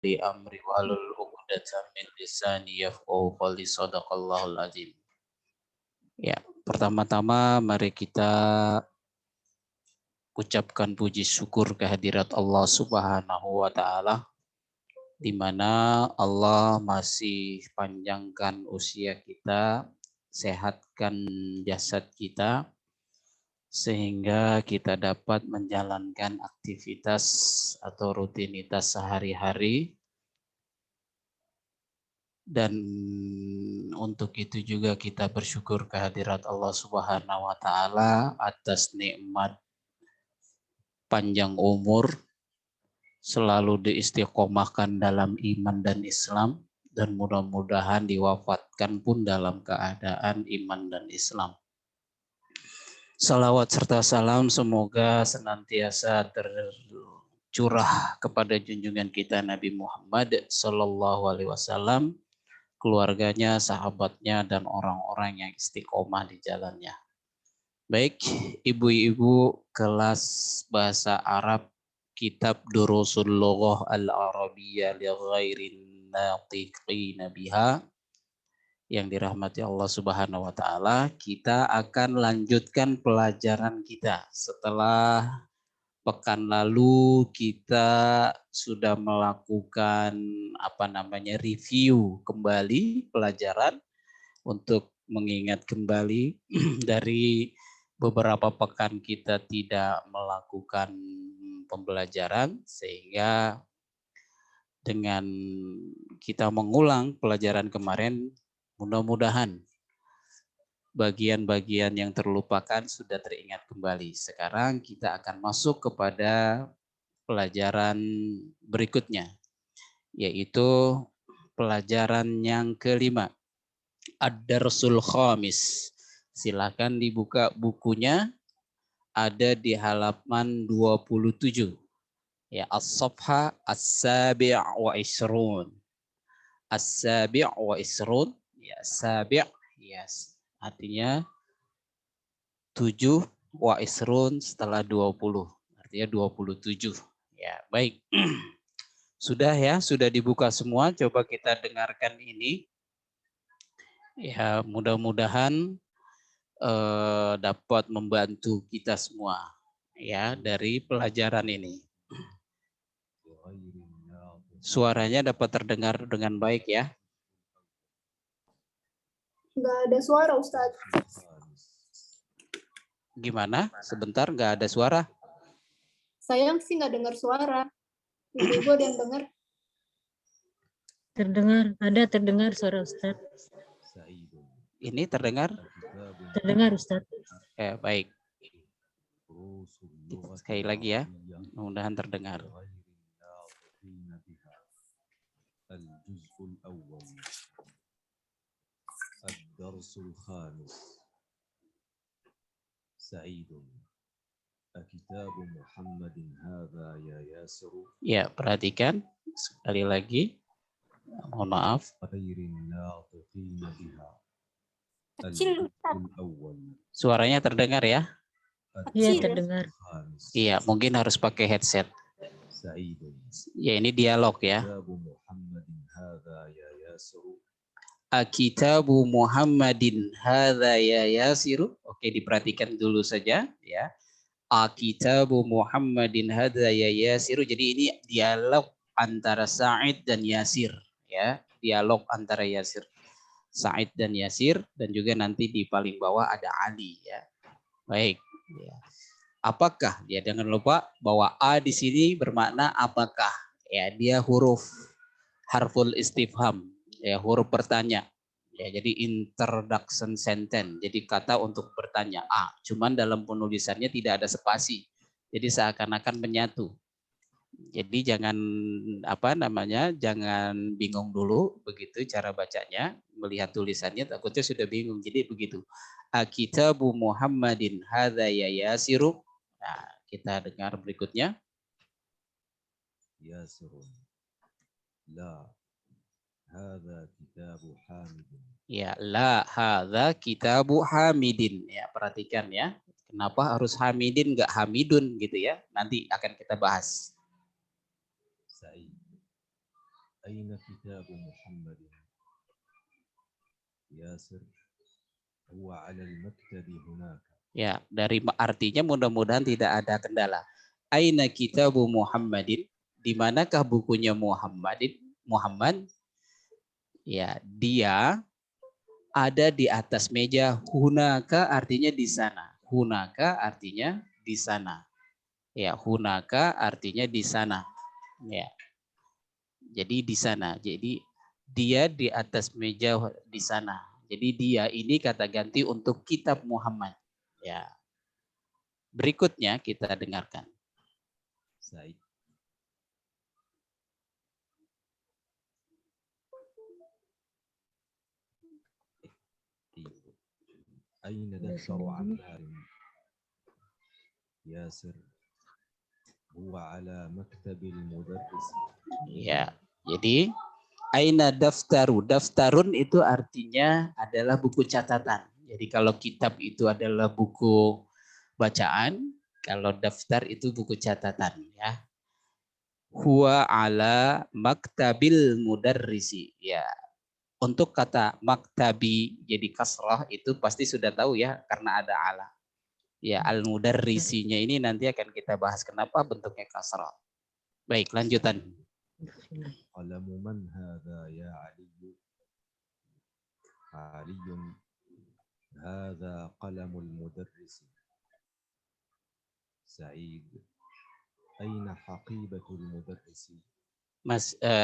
li amri wahlul 'uqdatam min lisani yafqahu qawli. Shadaqallahul azim. Ya, pertama-tama mari kita ucapkan puji syukur kehadirat Allah Subhanahu wa taala, di mana Allah masih panjangkan usia kita, sehatkan jasad kita, sehingga kita dapat menjalankan aktivitas atau rutinitas sehari-hari. Dan untuk itu juga kita bersyukur kehadirat Allah Subhanahu wa taala atas nikmat panjang umur, selalu diistiqomahkan dalam iman dan Islam, dan mudah-mudahan diwafatkan pun dalam keadaan iman dan Islam. Salawat serta salam semoga senantiasa tercurah kepada junjungan kita Nabi Muhammad Sallallahu Alaihi Wasallam, keluarganya, sahabatnya, dan orang-orang yang istiqomah di jalannya. Baik, ibu-ibu kelas bahasa Arab kitab Durusul Lughah Al-Arabiyyah li ghairin natiqina biha yang dirahmati Allah Subhanahu wa taala, kita akan lanjutkan pelajaran kita. Setelah pekan lalu kita sudah melakukan review kembali pelajaran untuk mengingat kembali dari beberapa pekan kita tidak melakukan pembelajaran, sehingga dengan kita mengulang pelajaran kemarin, mudah-mudahan bagian-bagian yang terlupakan sudah teringat kembali. Sekarang kita akan masuk kepada pelajaran berikutnya, yaitu pelajaran yang kelima, Ad-Darsul Khamis. Silakan dibuka bukunya, ada di halaman 27. Ya, As-Safha As-Sabi' wa Isrun. As-Sabi' wa Isrun. Ya, Sabi' yes, artinya 7, wa Isrun setelah 20. Artinya 27. Ya, baik. Sudah ya, sudah dibuka semua. Coba kita dengarkan ini. Ya, mudah-mudahan dapat membantu kita semua ya dari pelajaran ini. Suaranya dapat terdengar dengan baik ya? Nggak ada suara, Ustadz. Gimana? Sebentar, nggak ada suara? Saya sih nggak dengar suara. Ibu-ibu ada yang dengar? Terdengar suara Ustadz. Ini terdengar? Terdengar Ustadz. Baik. Sekali lagi ya, mudah-mudahan terdengar. Ad-Darsul Khamis. Sa'idun. Akitabu Muhammadin hadza ya Yasiru. Ya, perhatikan sekali lagi. Mohon maaf. Kecil, Suaranya terdengar ya? Iya, terdengar. Iya, mungkin harus pakai headset. Ya, ini dialog ya. Akitabu Muhammadin hadza ya Yasiru. Oke, diperhatikan dulu saja ya. Akitabu Muhammadin hadza ya Yasiru. Jadi ini dialog antara Sa'id dan Yasir ya. Dialog antara Yasir, Sa'id dan Yasir, dan juga nanti di paling bawah ada Ali ya. Baik ya. Apakah? Ya, jangan lupa bahwa A di sini bermakna apakah. Ya, dia huruf harful istifham, ya, huruf bertanya. Ya, jadi introduction sentence. Jadi kata untuk bertanya A. Cuman dalam penulisannya tidak ada spasi. Jadi seakan-akan menyatu. Jadi jangan jangan bingung dulu begitu cara bacanya, melihat tulisannya takutnya sudah bingung. Jadi begitu. Akitabu Muhammadin hadza ya Yasiru. Nah, kita dengar berikutnya. Yasirun. La. Hadza kitabu Hamidin. Ya, la hadza kitabu Hamidin. Ya, perhatikan ya. Kenapa harus Hamidin enggak Hamidun gitu ya? Nanti akan kita bahas. Sa'id. أين كتاب محمد ياسر هو على المكتب هناك. Ya, dari artinya mudah-mudahan tidak ada kendala. Aina kitabu Muhammadin? Di manakah bukunya Muhammadin? Muhammad? Ya, dia ada di atas meja. Hunaka artinya di sana. Hunaka artinya di sana. Ya, hunaka artinya di sana. Ya. Jadi di sana. Jadi dia di atas meja di sana. Jadi dia ini kata ganti untuk kitab Muhammad. Ya. Berikutnya kita dengarkan. سعيد أين دفتر عمار ياسر هو على مكتب المدرس. Ya, jadi aina daftaru. Daftarun itu artinya adalah buku catatan. Jadi kalau kitab itu adalah buku bacaan, kalau daftar itu buku catatan ya. Huwa ala maktabil mudarrisi. Ya, untuk kata maktabi jadi kasrah itu pasti sudah tahu ya karena ada ala. Ya, al-mudarrisinya ini nanti akan kita bahas kenapa bentuknya kasrah. Baik, lanjutan. قلم من هذا يا علي. علي هذا قلم المدرس. سعيد أين حقيبة المدرس.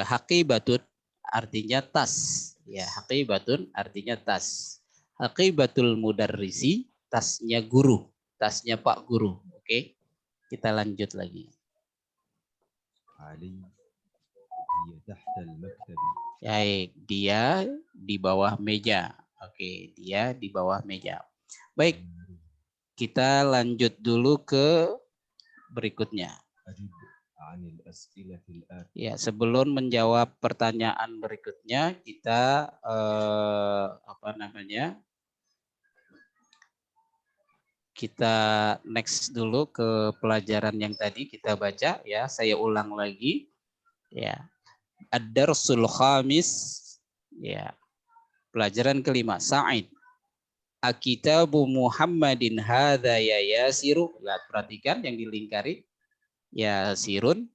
Haqibatun artinya tas. Ya, haqibatun artinya tas. Haqibatul mudarrisi, tasnya guru, tasnya Pak Guru. Oke. Kita lanjut lagi. علي هي تحت المكتب. Baik, dia di bawah meja. Oke, dia di bawah meja. Baik, kita lanjut dulu ke berikutnya. أجب عن الأسئلة الآتية. Ya, sebelum menjawab pertanyaan berikutnya, kita kita next dulu ke pelajaran yang tadi kita baca ya. Saya ulang lagi ya. Ad-darsul khamis ya. Pelajaran kelima, Sa'id. Akitabu Muhammadin hadza ya Yasiru. Lihat, perhatikan yang dilingkari. Yasirun.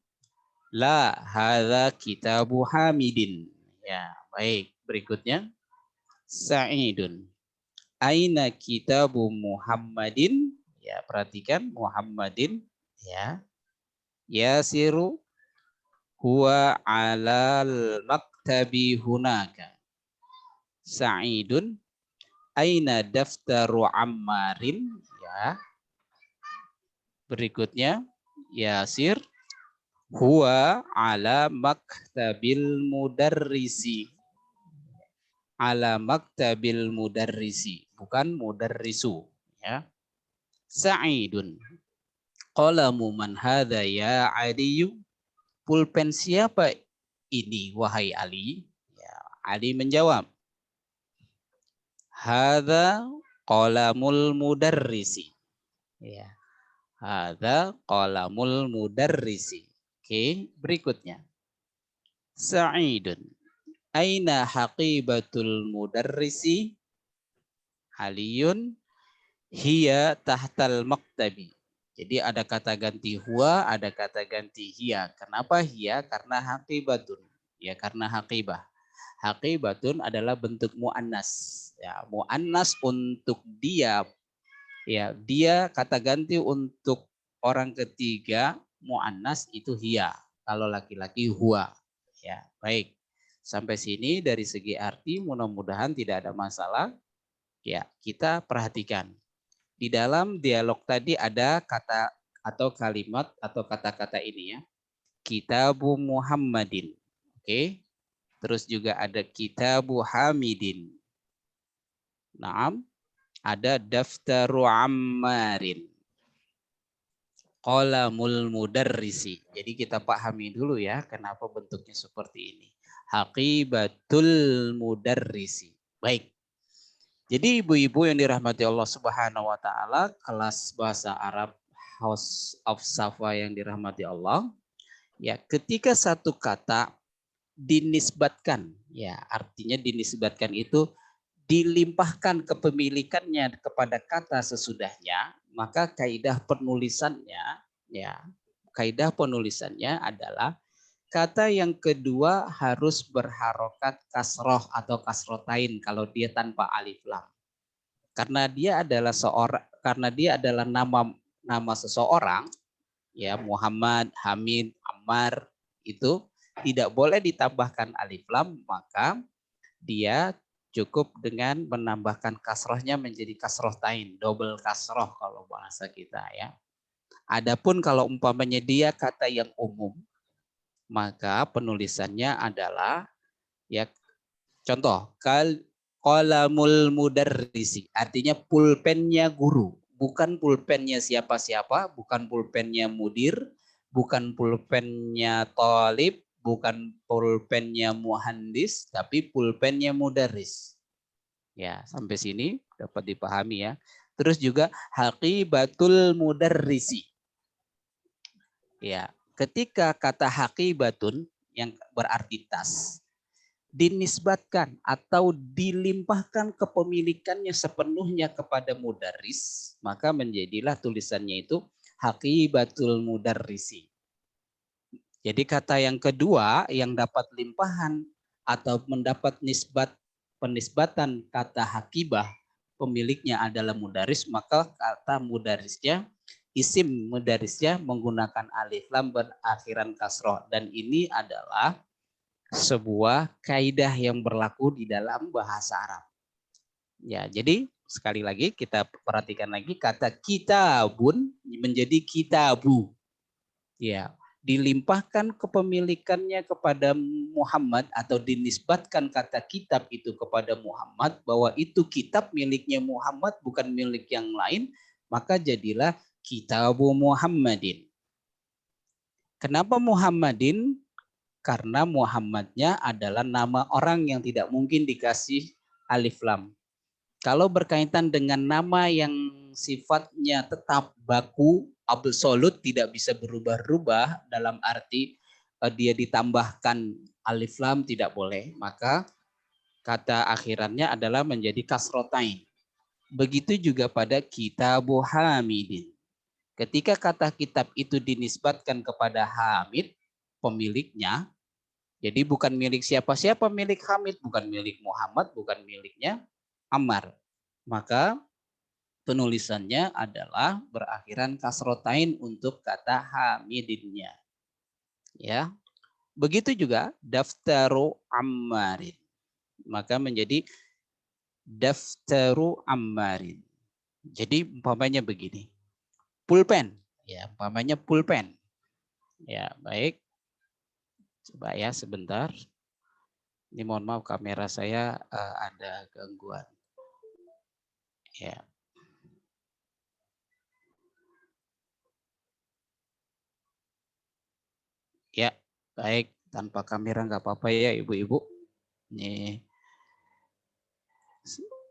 La hadza kitabu Hamidin. Ya, baik. Berikutnya Sa'idun. Aina kitabu Muhammadin? Ya, perhatikan Muhammadin ya. Yasiru huwa alal maktabi hunaka. Sa'idun aina daftaru Ammarin? Ya. Berikutnya Yasir huwa ala maktabil mudarrisi. Ala maktabil mudarrisi, bukan mudarrisu ya. Sa'idun qalamu man hadza ya Aliyu. Pulpen siapa ini wahai Ali? Ya, Ali menjawab, hadza qalamul mudarrisi. Ya. Hadza qalamul mudarrisi. Oke, berikutnya. Sa'idun aina haqibatul mudarrisi? Aliyun hiya tahtal maktabi. Jadi ada kata ganti huwa, ada kata ganti hiya. Kenapa hiya? Karena haqibatun. Ya, karena haqibah. Haqibatun adalah bentuk muannas. Ya, muannas untuk dia. Ya, dia kata ganti untuk orang ketiga muannas itu hiya. Kalau laki-laki huwa. Ya, baik. Sampai sini dari segi arti mudah-mudahan tidak ada masalah. Ya, kita perhatikan. Di dalam dialog tadi ada kata atau kalimat atau kata-kata ini ya. Kitabu Muhammadin. Oke. Terus juga ada kitabu Hamidin. Naam. Ada daftaru Ammarin. Qalamul mudarrisi. Jadi kita pahami dulu ya kenapa bentuknya seperti ini. Haqibatul mudarrisi. Baik. Jadi ibu-ibu yang dirahmati Allah Subhanahu wa taala, kelas bahasa Arab House of Safa yang dirahmati Allah, ya ketika satu kata dinisbatkan. Ya, artinya dinisbatkan itu dilimpahkan kepemilikannya kepada kata sesudahnya, maka kaidah penulisannya, ya, kaidah penulisannya adalah kata yang kedua harus berharokat kasroh atau kasrotain kalau dia tanpa alif lam. Karena dia adalah nama seseorang, ya, Muhammad, Hamid, Ammar, itu tidak boleh ditambahkan alif lam, maka dia cukup dengan menambahkan kasrohnya menjadi kasroh tain, double kasroh kalau bahasa kita, ya. Adapun kalau umpamanya dia kata yang umum, maka penulisannya adalah, ya, contoh qalamul mudarrisi, artinya pulpennya guru, bukan pulpennya siapa-siapa, bukan pulpennya mudir, bukan pulpennya thalib, bukan pulpennya muhandis, tapi pulpennya mudarris. Ya, sampai sini dapat dipahami, ya. Terus juga haqibatul mudarrisi. Ya, ketika kata haqibatun yang berarti tas dinisbatkan atau dilimpahkan kepemilikannya sepenuhnya kepada mudarris, maka menjadilah tulisannya itu haqibatul mudarrisi. Jadi kata yang kedua yang dapat limpahan atau mendapat penisbatan kata hakibah, pemiliknya adalah mudaris, maka kata mudarisnya, isim mudarisnya menggunakan alif lam berakhiran kasroh. Dan ini adalah sebuah kaidah yang berlaku di dalam bahasa Arab. Ya, jadi sekali lagi kita perhatikan lagi kata kitabun menjadi kitabu. Ya, dilimpahkan kepemilikannya kepada Muhammad atau dinisbatkan kata kitab itu kepada Muhammad bahwa itu kitab miliknya Muhammad bukan milik yang lain, maka jadilah Kitabu Muhammadin. Kenapa Muhammadin? Karena Muhammadnya adalah nama orang yang tidak mungkin dikasih alif lam. Kalau berkaitan dengan nama yang sifatnya tetap baku, absolut, tidak bisa berubah-ubah dalam arti dia ditambahkan alif lam tidak boleh, maka kata akhirannya adalah menjadi kasrotain. Begitu juga pada kitabu hamidin. Ketika kata kitab itu dinisbatkan kepada Hamid, pemiliknya, jadi bukan milik siapa-siapa, milik Hamid, bukan milik Muhammad, bukan miliknya Ammar, maka penulisannya adalah berakhiran kasrotain untuk kata hamidinnya. Ya, begitu juga daftaru ammarin, maka menjadi daftaru ammarin. Jadi umpamanya begini, pulpen, ya, umpamanya pulpen. Ya, baik. Coba ya sebentar. Ini mohon maaf kamera saya ada gangguan. Ya. Ya, baik. Tanpa kamera nggak apa-apa ya ibu-ibu. Nih,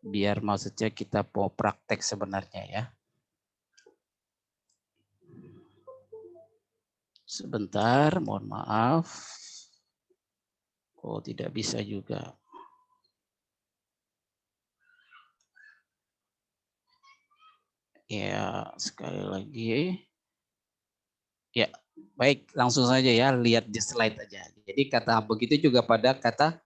biar maksudnya kita mau praktek sebenarnya ya. Sebentar, mohon maaf. Oh, tidak bisa juga. Ya, sekali lagi. Ya, baik, langsung saja ya, lihat di slide aja. Jadi kata begitu juga pada kata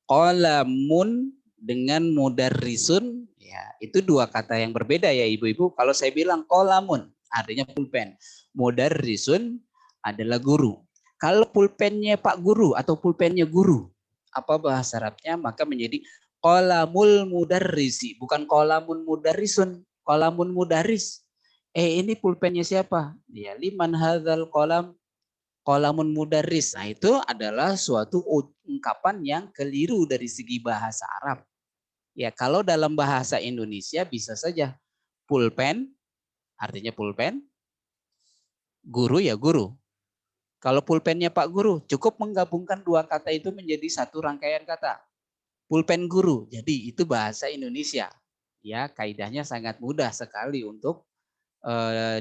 qalamun dengan mudarrisun, ya, itu dua kata yang berbeda ya ibu-ibu. Kalau saya bilang qalamun, artinya pulpen. Mudarrisun adalah guru. Kalau pulpennya Pak Guru atau pulpennya guru, apa bahasa Arabnya? Maka menjadi qalamul mudarrisi, bukan qalamun mudarrisun, qalamun mudarris. Ini pulpennya siapa? Ya, liman hadzal qalam, qalamun mudarris. Nah, itu adalah suatu ungkapan yang keliru dari segi bahasa Arab. Ya, kalau dalam bahasa Indonesia bisa saja pulpen, artinya pulpen, guru ya guru. Kalau pulpennya Pak Guru, cukup menggabungkan dua kata itu menjadi satu rangkaian kata. Pulpen guru. Jadi itu bahasa Indonesia. Ya, kaidahnya sangat mudah sekali untuk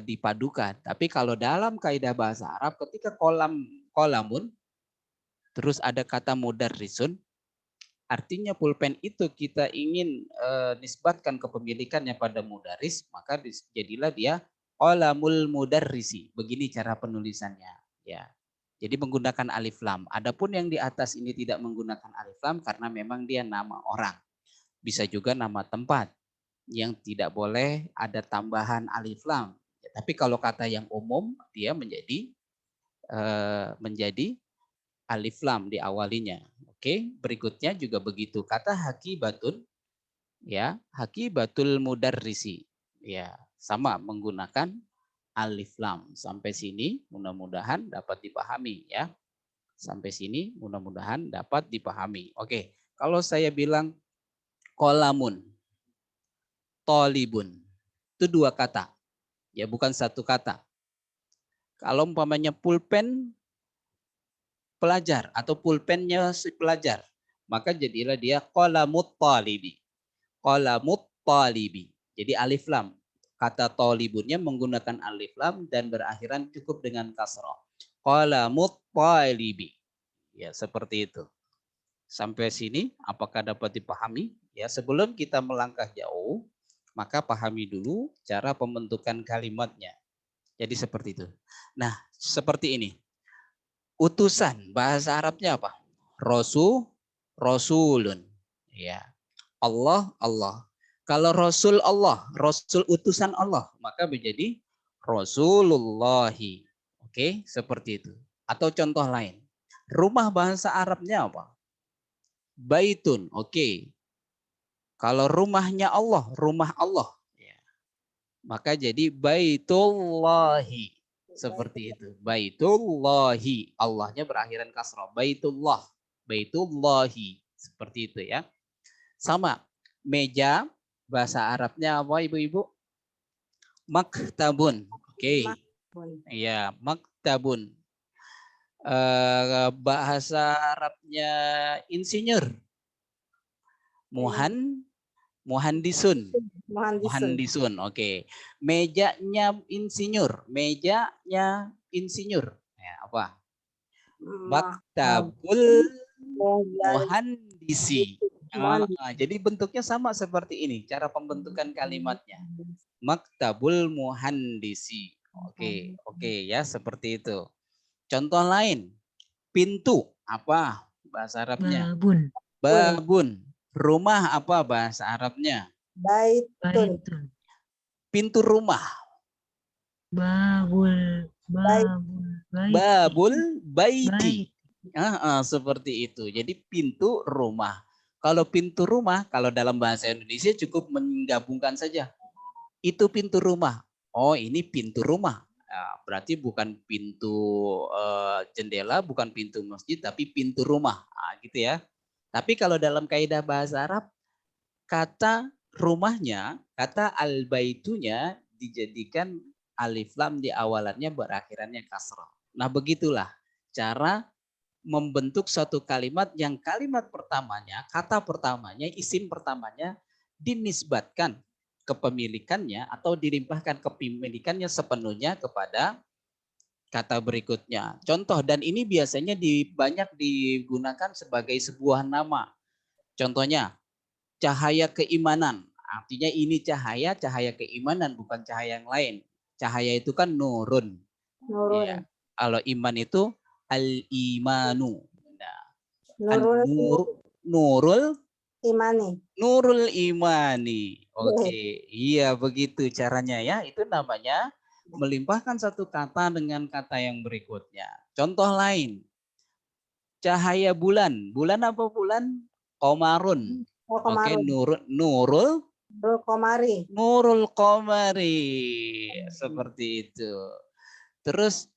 dipadukan. Tapi kalau dalam kaidah bahasa Arab, ketika kolamun, Terus ada kata mudarrisun. Artinya pulpen itu kita ingin nisbatkan kepemilikannya pada mudaris, maka jadilah dia qalamul mudarrisi. Begini cara penulisannya, ya. Jadi menggunakan alif lam. Adapun yang di atas ini tidak menggunakan alif lam karena memang dia nama orang. Bisa juga nama tempat yang tidak boleh ada tambahan alif lam. Ya, tapi kalau kata yang umum dia menjadi alif lam diawalinya. Oke, berikutnya juga begitu. Kata hakibatun, ya, hakibatul mudarrisi. Ya, sama menggunakan alif lam. Sampai sini mudah-mudahan dapat dipahami ya. Sampai sini mudah-mudahan dapat dipahami. Oke, kalau saya bilang kolamun, tolibun, itu dua kata. Ya, bukan satu kata. Kalau umpamanya pulpen pelajar atau pulpennya si pelajar, maka jadilah dia qalamut talibi. Qalamut talibi. Jadi alif lam. Kata talibunnya menggunakan alif lam dan berakhiran cukup dengan kasrah. Qalamut talibi. Ya, seperti itu. Sampai sini apakah dapat dipahami? Ya, sebelum kita melangkah jauh, maka pahami dulu cara pembentukan kalimatnya. Jadi seperti itu. Nah, seperti ini. Utusan bahasa Arabnya apa? Rasulun. Ya. Allah. Kalau Rasul Allah, Rasul utusan Allah, maka menjadi Rasulullahi. Oke, seperti itu. Atau contoh lain. Rumah bahasa Arabnya apa? Baitun. Oke. Kalau rumahnya Allah, rumah Allah. Ya. Maka jadi Baitullahi. Seperti itu. Baitullahi. Allahnya berakhiran kasrah. Baitullah. Baitullahi. Seperti itu ya. Sama. Meja. Bahasa Arabnya apa ibu-ibu? Maktabun. Oke. Iya. Maktabun. Bahasa Arabnya insinyur. Muhandisun. Oke. Mejanya insinyur. Ya, apa? Maktabul muhandisi. Jadi bentuknya sama seperti ini. Cara pembentukan kalimatnya. Maktabul muhandisi. Oke ya, seperti itu. Contoh lain. Pintu. Apa bahasa Arabnya? Babun. Rumah apa bahasa Arabnya? Baitun. Pintu rumah. Babul baiti. Seperti itu. Jadi pintu rumah. Kalau pintu rumah, kalau dalam bahasa Indonesia cukup menggabungkan saja. Itu pintu rumah. Oh, ini pintu rumah. Berarti bukan pintu jendela, bukan pintu masjid, tapi pintu rumah. Gitu ya. Tapi kalau dalam kaidah bahasa Arab, kata rumahnya, kata al-baitunya dijadikan alif lam di awalannya berakhirannya kasrah. Nah, begitulah cara membentuk suatu kalimat yang kalimat pertamanya, kata pertamanya, isim pertamanya dinisbatkan kepemilikannya atau dilimpahkan kepemilikannya sepenuhnya kepada kata berikutnya. Contoh, dan ini biasanya banyak digunakan sebagai sebuah nama. Contohnya, cahaya keimanan. Artinya ini cahaya keimanan, bukan cahaya yang lain. Cahaya itu kan nurun. Ya. Kalau iman itu al-imanu. Nah, nurul imani. Oke. Iya, begitu caranya ya. Itu namanya melimpahkan satu kata dengan kata yang berikutnya. Contoh lain. Cahaya bulan. Bulan apa bulan? Qamarun. Oke, nurul qamari. Seperti itu. Terus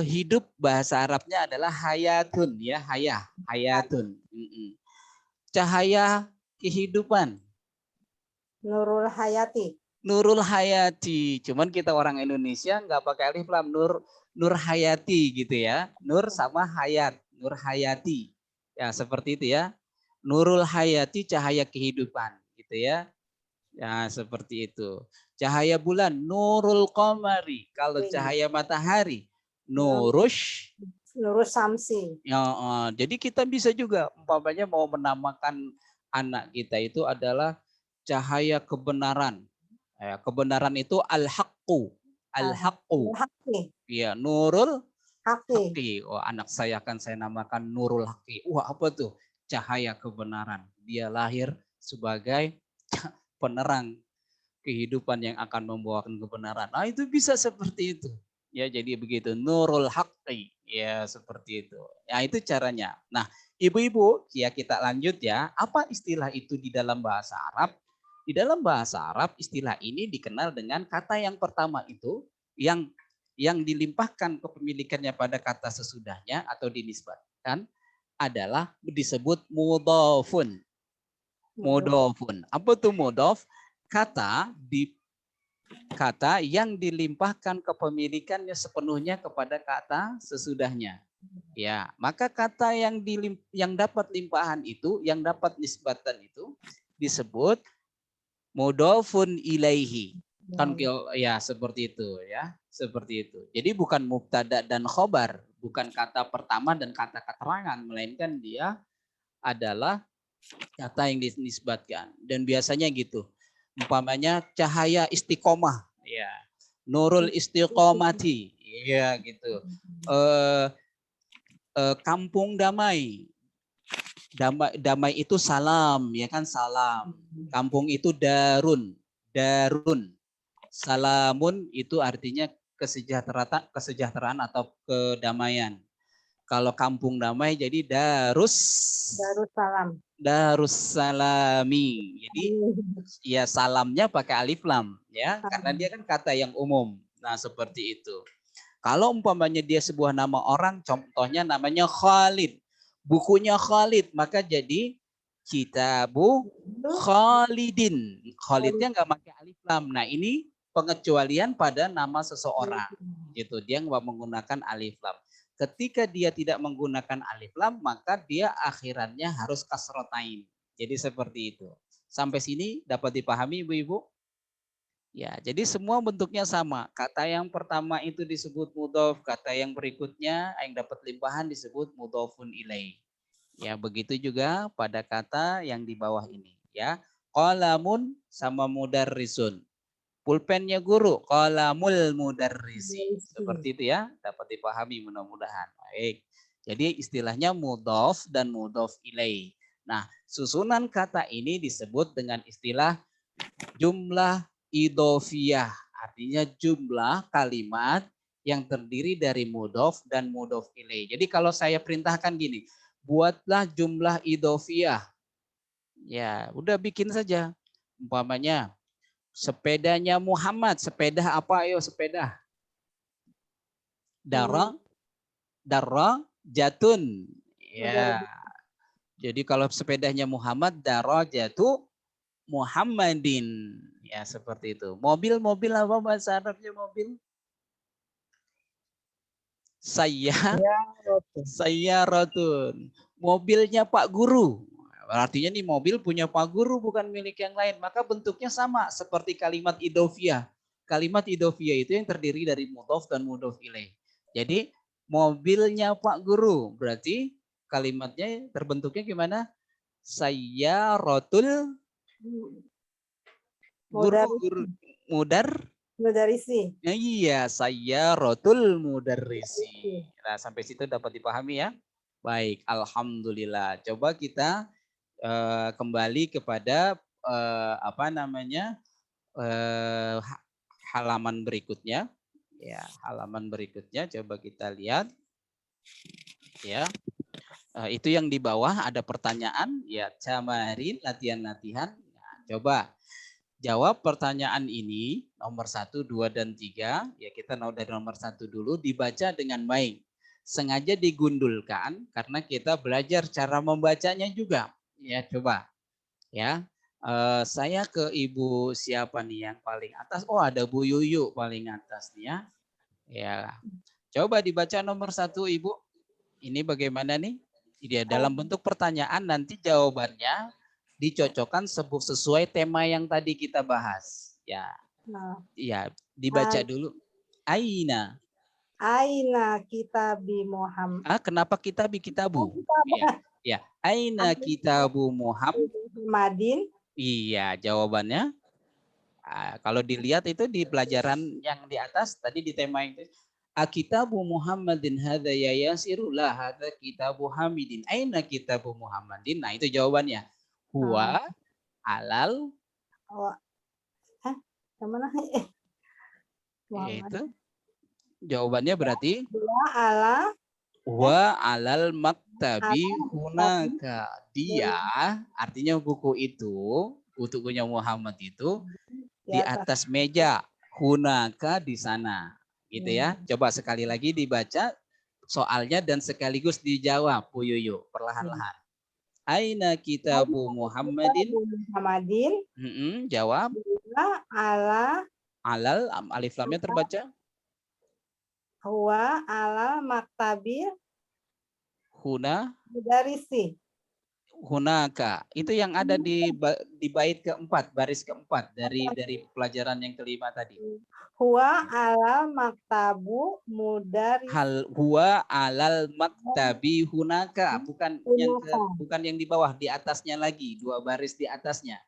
hidup bahasa Arabnya adalah hayatun ya, hayatun. Cahaya kehidupan. Nurul hayati. Cuman kita orang Indonesia nggak pakai alif lam, nur hayati gitu ya. Nur sama hayat, nur hayati. Ya, seperti itu ya. Nurul hayati, cahaya kehidupan gitu ya. Ya, seperti itu. Cahaya bulan, nurul qamari. Kalau cahaya matahari, nurush Nurul Samsi. Ya, jadi kita bisa juga umpamanya mau menamakan anak kita itu adalah cahaya kebenaran. Ya, kebenaran itu al-haqqu. Al-haqqu. Haki. Ya, Nurul Haki. Haqqi. Oh, anak saya akan saya namakan Nurul Haqqi. Wah, apa tuh? Cahaya kebenaran. Dia lahir sebagai penerang kehidupan yang akan membawakan kebenaran. Nah, itu bisa seperti itu. Ya, jadi begitu. Nurul Haqqi. Ya, seperti itu. Ya, itu caranya. Nah, ibu-ibu, ya kita lanjut ya. Apa istilah itu di dalam bahasa Arab? Di dalam bahasa Arab, istilah ini dikenal dengan kata yang pertama itu yang dilimpahkan kepemilikannya pada kata sesudahnya atau dinisbatkan adalah disebut mudhafun. Mudhafun. Apa tuh mudhaf? Kata yang dilimpahkan kepemilikannya sepenuhnya kepada kata sesudahnya. Ya, maka kata yang dapat limpahan itu, yang dapat nisbatan itu disebut mudhafun ilaihi. Kan ya seperti itu ya, seperti itu. Jadi bukan mubtada dan khobar, bukan kata pertama dan kata keterangan, melainkan dia adalah kata yang dinisbatkan. Dan biasanya gitu. Umpamanya cahaya istiqomah, ya. Nurul istiqomati, ya gitu. Kampung damai. Damai itu salam, ya kan, salam. Kampung itu darun. Salamun itu artinya kesejahteraan atau kedamaian. Kalau kampung damai jadi Darussalam. Darussalami. Jadi ya salamnya pakai alif lam ya, karena dia kan kata yang umum. Nah, seperti itu. Kalau umpamanya dia sebuah nama orang, contohnya namanya Khalid. Bukunya Khalid, maka jadi Kitabu Khalidin. Khalidnya nggak pakai alif lam. Nah, ini pengecualian pada nama seseorang. Gitu. Dia nggak menggunakan alif lam. Ketika dia tidak menggunakan alif lam, maka dia akhirannya harus kasrotain. Jadi seperti itu. Sampai sini dapat dipahami ibu-ibu? Ya, jadi semua bentuknya sama. Kata yang pertama itu disebut mudhof, kata yang berikutnya yang dapat limpahan disebut mudhofun ilaih. Ya, begitu juga pada kata yang di bawah ini, ya. Qalamun sama mudarrisun. Pulpennya guru, qalamul mudarrisi. Seperti itu ya, dapat dipahami mudah-mudahan. Baik. Jadi istilahnya mudhof dan mudhof ilaih. Nah, susunan kata ini disebut dengan istilah jumlah idhofiyah. Artinya jumlah kalimat yang terdiri dari mudhof dan mudhof ilaih. Jadi kalau saya perintahkan gini, buatlah jumlah idhofiyah. Ya, udah bikin saja. Umpamanya sepedanya Muhammad, sepeda apa ayo sepeda? Dara jatun. Ya. Jadi kalau sepedanya Muhammad, dara jatu Muhammadin. Ya, seperti itu. Mobil apa bahasa Arabnya mobil? Sayyaratun. Mobilnya Pak Guru. Artinya nih mobil punya Pak Guru, bukan milik yang lain. Maka bentuknya sama seperti kalimat idhofiyah. Kalimat idhofiyah itu yang terdiri dari mudhof dan mudhof ilaih. Jadi mobilnya Pak Guru. Berarti kalimatnya terbentuknya gimana? Sayyaratul guru mudarrisi. Iya, sayyaratul mudarrisi. Nah, sampai situ dapat dipahami ya. Baik, alhamdulillah. Coba kita kembali kepada halaman berikutnya. Ya, halaman berikutnya coba kita lihat. Ya. Itu yang di bawah ada pertanyaan, ya, camarin latihan-latihan. Nah, coba jawab pertanyaan ini nomor 1, 2, dan 3. Ya, kita dari nomor 1 dulu, dibaca dengan baik. Sengaja digundulkan karena kita belajar cara membacanya juga. Ya, coba. Ya, saya ke Ibu siapa nih yang paling atas? Oh, ada Bu Yuyu paling atas nih ya. Ya, coba dibaca nomor 1 Ibu. Ini bagaimana nih? Dia dalam bentuk pertanyaan, nanti jawabannya dicocokkan sesuai tema yang tadi kita bahas. Ya, ya, dibaca dulu. Aina. Aina kitabi Muhammad. Kenapa kitabu? Ya, ya. Aina kitabu Muhammadin. Iya, jawabannya. Kalau dilihat itu di pelajaran yang di atas tadi di tema itu. Kitabu Muhammadin hadza ya yasiru la hadza kitabu Hamidin. Aina kitabu Muhammadin? Nah, itu jawabannya. Huwa alal. Yang mana? Itu jawabannya berarti wa alal maktabi hunaka. Dia artinya buku punya Muhammad itu di atas meja, hunaka di sana. Gitu ya. Coba sekali lagi dibaca soalnya dan sekaligus dijawab Bu Yuyu perlahan-lahan. Aina kitabu Muhammadin? Jawab. Alal alif lamnya terbaca. Huwa ala maktabi mudarrisi. Hunaka. Itu yang ada di bait keempat, baris keempat dari pelajaran yang kelima tadi. Huwa ala maktabu huwa alal maktabi hunaka, bukan yang di bawah, di atasnya lagi, 2 baris di atasnya.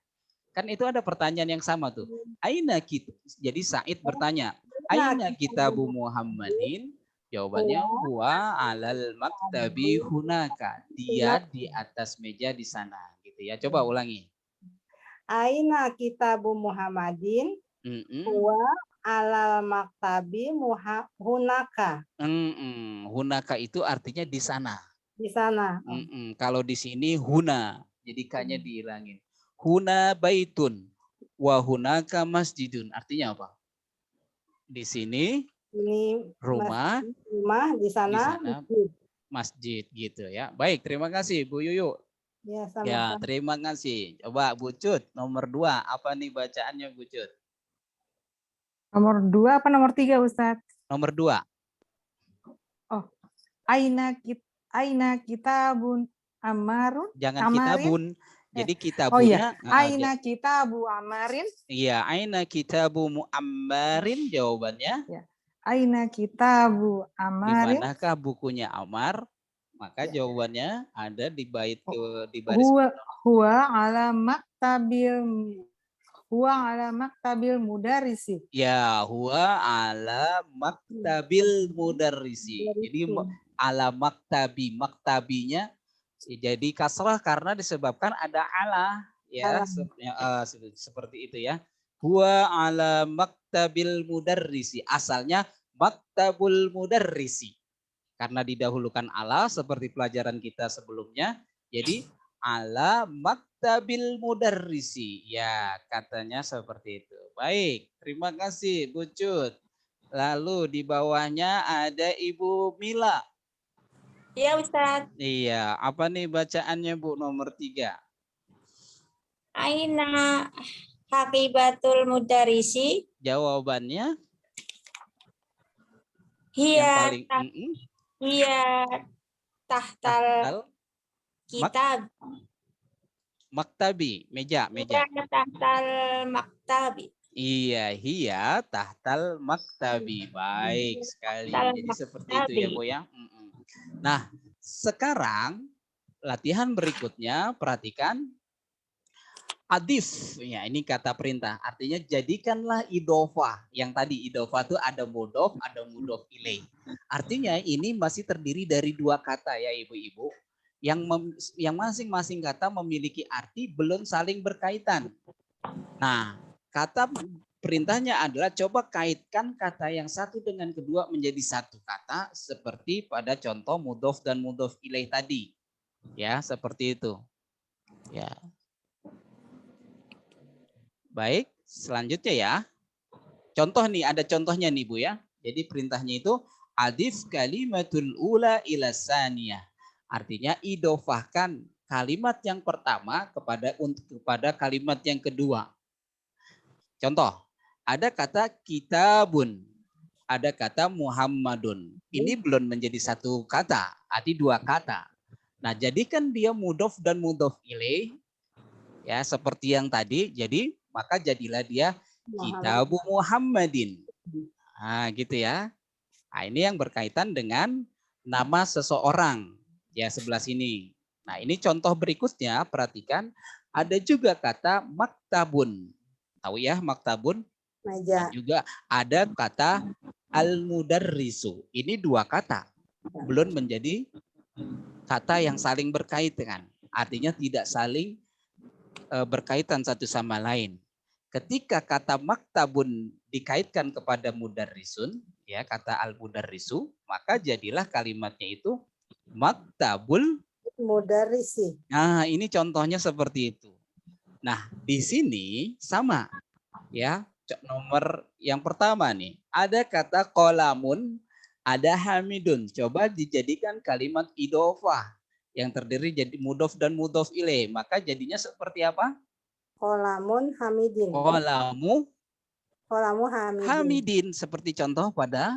Kan itu ada pertanyaan yang sama tuh. Aina kita. Jadi Said bertanya, aina kitabu Muhammadin? Jawabannya huwa alal maktabi hunaka. Dia di atas meja di sana, gitu ya. Coba ulangi. Aina kitabu Muhammadin? Huwa alal maktabi hunaka. Hunaka itu artinya di sana. Di sana. Kalau di sini huna, jadi kayaknya dihilangin. Huna baitun wa hunaka masjidun. Artinya apa? Di sini rumah, di sana masjid gitu ya. Baik, terima kasih Bu Yuyu. Ya, sama-sama. Ya, terima kasih. Coba Bu Cut, nomor 2. Apa nih bacaannya Bu Cut? Nomor 2 apa nomor 3 Ustadz? Nomor 2. Oh, aina kitabun amarun. Jangan amarin. kitabun. Jadi kitabunnya. Oh iya. Aina kitabu amarin. Iya, aina kitabu muammarin jawabannya. Ya. Aina kitabu amarin. Di manakah bukunya Amar? Maka jawabannya ada di bait di baris. Huwa ala maktabil mudarrisi. Ya, huwa ala maktabil mudarrisi. Jadi ala maktabi, maktabinya jadi kasrah karena disebabkan ada ala ya, seperti itu ya. Huwa ala maktabil mudarrisi. Asalnya maktabul mudarrisi. Karena didahulukan ala seperti pelajaran kita sebelumnya. Jadi ala maktabil mudarrisi. Ya, katanya seperti itu. Baik, terima kasih Bu Cut. Lalu di bawahnya ada Ibu Mila. Iya Ustadz. Iya, apa nih bacaannya Bu nomor 3? Aina haqibatul mudarrisi? Jawabannya? Hiya tahtal kitab. Maktabi, meja. Tahtal maktabi. Iya, hiya tahtal maktabi. Baik sekali. Jadi seperti itu ya Bu ya. Nah, sekarang latihan berikutnya perhatikan adif. Ya, ini kata perintah. Artinya jadikanlah idofah. Yang tadi idofah itu ada mudhof, ada mudhof ilaih. Artinya ini masih terdiri dari 2 kata ya Ibu-ibu. Yang masing-masing kata memiliki arti belum saling berkaitan. Nah, kata perintahnya adalah coba kaitkan kata yang satu dengan kedua menjadi satu kata seperti pada contoh mudhof dan mudhof ilaih tadi. Ya, seperti itu. Ya. Baik, selanjutnya ya. Contoh nih, ada contohnya nih Bu ya. Jadi perintahnya itu adif kalimatul ula ila saniyah. Artinya idofahkan kalimat yang pertama kepada kalimat yang kedua. Contoh, ada kata kitabun, ada kata Muhammadun. Ini belum menjadi satu kata, arti 2 kata. Nah, jadikan dia mudhof dan mudhof ilaih. Ya, seperti yang tadi. Jadi, maka jadilah dia kitabu Muhammadin. Nah, gitu ya. Nah, ini yang berkaitan dengan nama seseorang. Ya, sebelah sini. Nah, ini contoh berikutnya, perhatikan. Ada juga kata maktabun. Tahu ya maktabun? Meja. Dan juga ada kata al-mudarrisu. Ini dua kata. Belum menjadi kata yang saling berkaitan. Artinya tidak saling berkaitan satu sama lain. Ketika kata maktabun dikaitkan kepada mudarrisun, ya kata al-mudarrisu, maka jadilah kalimatnya itu maktabul Mudarrisi. Nah, ini contohnya seperti itu. Nah, di sini sama ya. Nomor yang pertama nih, ada kata qolamun, ada hamidun. Coba dijadikan kalimat idhofah yang terdiri jadi mudhof dan mudhof ilaih. Maka jadinya seperti apa? Qolamun hamidin. Qolamu Qolamu hamidin. hamidin, seperti contoh pada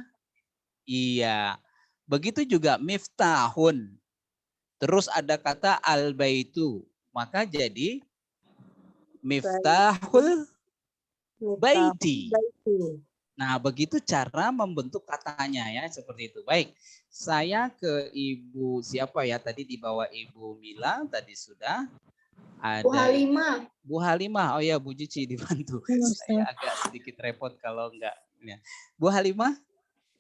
iya. Begitu juga miftahun. Terus ada kata al-baitu, maka jadi miftahul baiti. Nah, begitu cara membentuk katanya ya, seperti itu. Baik, saya ke Ibu siapa ya tadi di bawah Ibu Mila tadi sudah ada Bu Halimah. Bu Halimah. Oh ya, Bu Cici dibantu. Saya agak sedikit repot kalau enggak. Ya. Bu Halimah,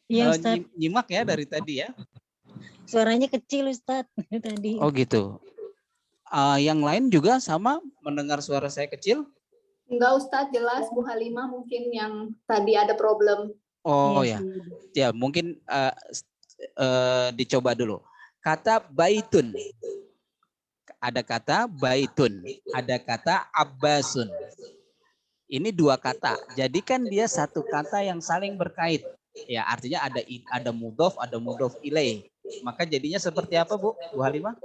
Iya, Ustaz. nyimak ya dari tadi ya. Suaranya kecil, Ustaz. Tadi. Oh gitu. Yang lain juga sama mendengar suara saya kecil? Enggak Ustadz, jelas Bu Halimah mungkin yang tadi ada problem. Oh Iya, ya. Ya, mungkin dicoba dulu. Kata baitun. Ada kata baitun, ada kata abbasun. Ini dua kata. Jadikan dia satu kata yang saling berkait. Ya, artinya ada mudhof, ada mudhof ilaih. Maka jadinya seperti apa, Bu Halimah?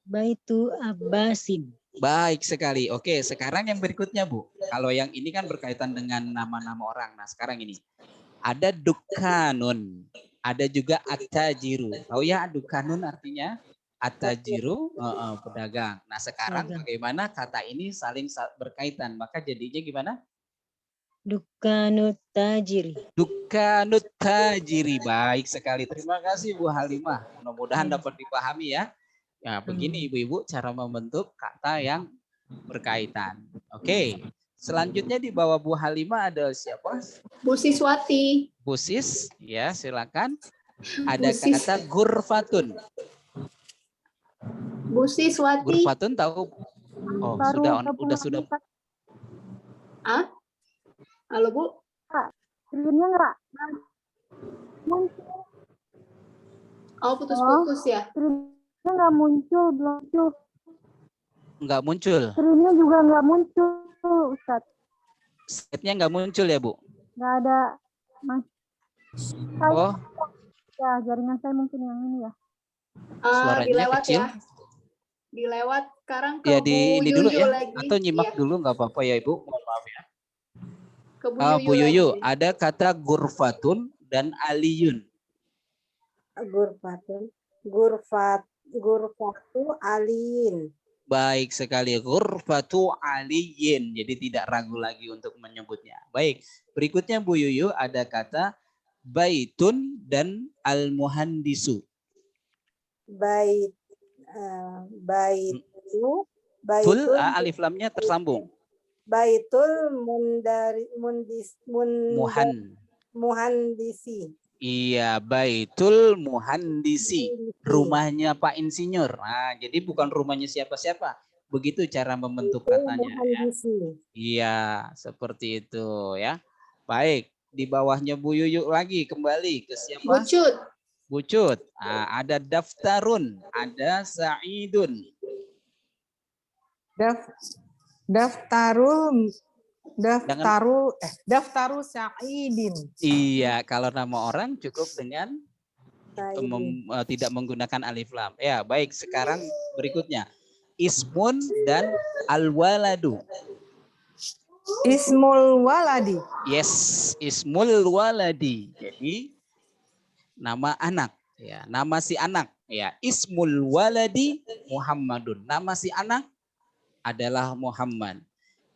Baitu Abbasin. Baik sekali. Oke, sekarang yang berikutnya, Bu. Kalau yang ini kan berkaitan dengan nama-nama orang. Nah, sekarang ini. Ada dukanun. Ada juga atajiru. Tahu ya dukanun artinya? Atajiru, pedagang. Nah, sekarang bagaimana kata ini saling berkaitan? Maka jadinya gimana? Dukanut tajiri. Dukanut tajiri. Baik sekali. Terima kasih Bu Halimah. Mudah-mudahan dapat dipahami ya. Ya, begini ibu-ibu cara membentuk kata yang berkaitan. Oke. Selanjutnya di bawah Bu Halimah ada siapa? Bu Siswati. Bu Sis, ya silakan. Ada kata gurfatun. Bu Siswati. Gurfatun tahu? Oh, sudah. Ah? Halo Bu? Screen-nya enggak muncul. Oh, putus-putus ya? Screen-nya enggak muncul, belum muncul. Enggak muncul. Screen-nya juga enggak muncul, Ustaz. Slide-nya enggak muncul ya, Bu? Enggak ada. Mas. Oh. Ya, jaringan saya mungkin yang ini ya. Suaranya dilewat kecil. Ya. Dilewat sekarang ke Ya Bu ini Yuyu dulu ya. lagi. Atau nyimak ya. dulu nggak apa-apa ya Ibu. Mohon maaf ya. Ke Bu Bu Yuyu, lagi. ada kata gurfatun dan aliyun. Gurfatu aliyin. Baik sekali. Gurfatu aliyin. Jadi tidak ragu lagi untuk menyebutnya. Baik. Berikutnya Bu Yuyu ada kata baitun dan al-muhandisu. Baitul, alif lamnya tersambung. Baitul muhandisi. Iya, baitul muhandisi. Rumahnya Pak Insinyur. Nah, jadi bukan rumahnya siapa-siapa. Begitu cara membentuk katanya. Ya. Iya, seperti itu ya. Baik, di bawahnya Bu Yuyu lagi kembali ke siapa? Bucut. Nah, ada daftarun, ada sa'idun. Daftaru sa'idin. Iya, kalau nama orang cukup dengan tidak menggunakan alif lam. Ya, baik. Sekarang berikutnya. Ismun dan al-waladu. Ismul waladi. Yes, ismul waladi. Jadi nama anak, ya, nama si anak, ya. Ismul waladi Muhammadun. Nama si anak adalah Muhammad.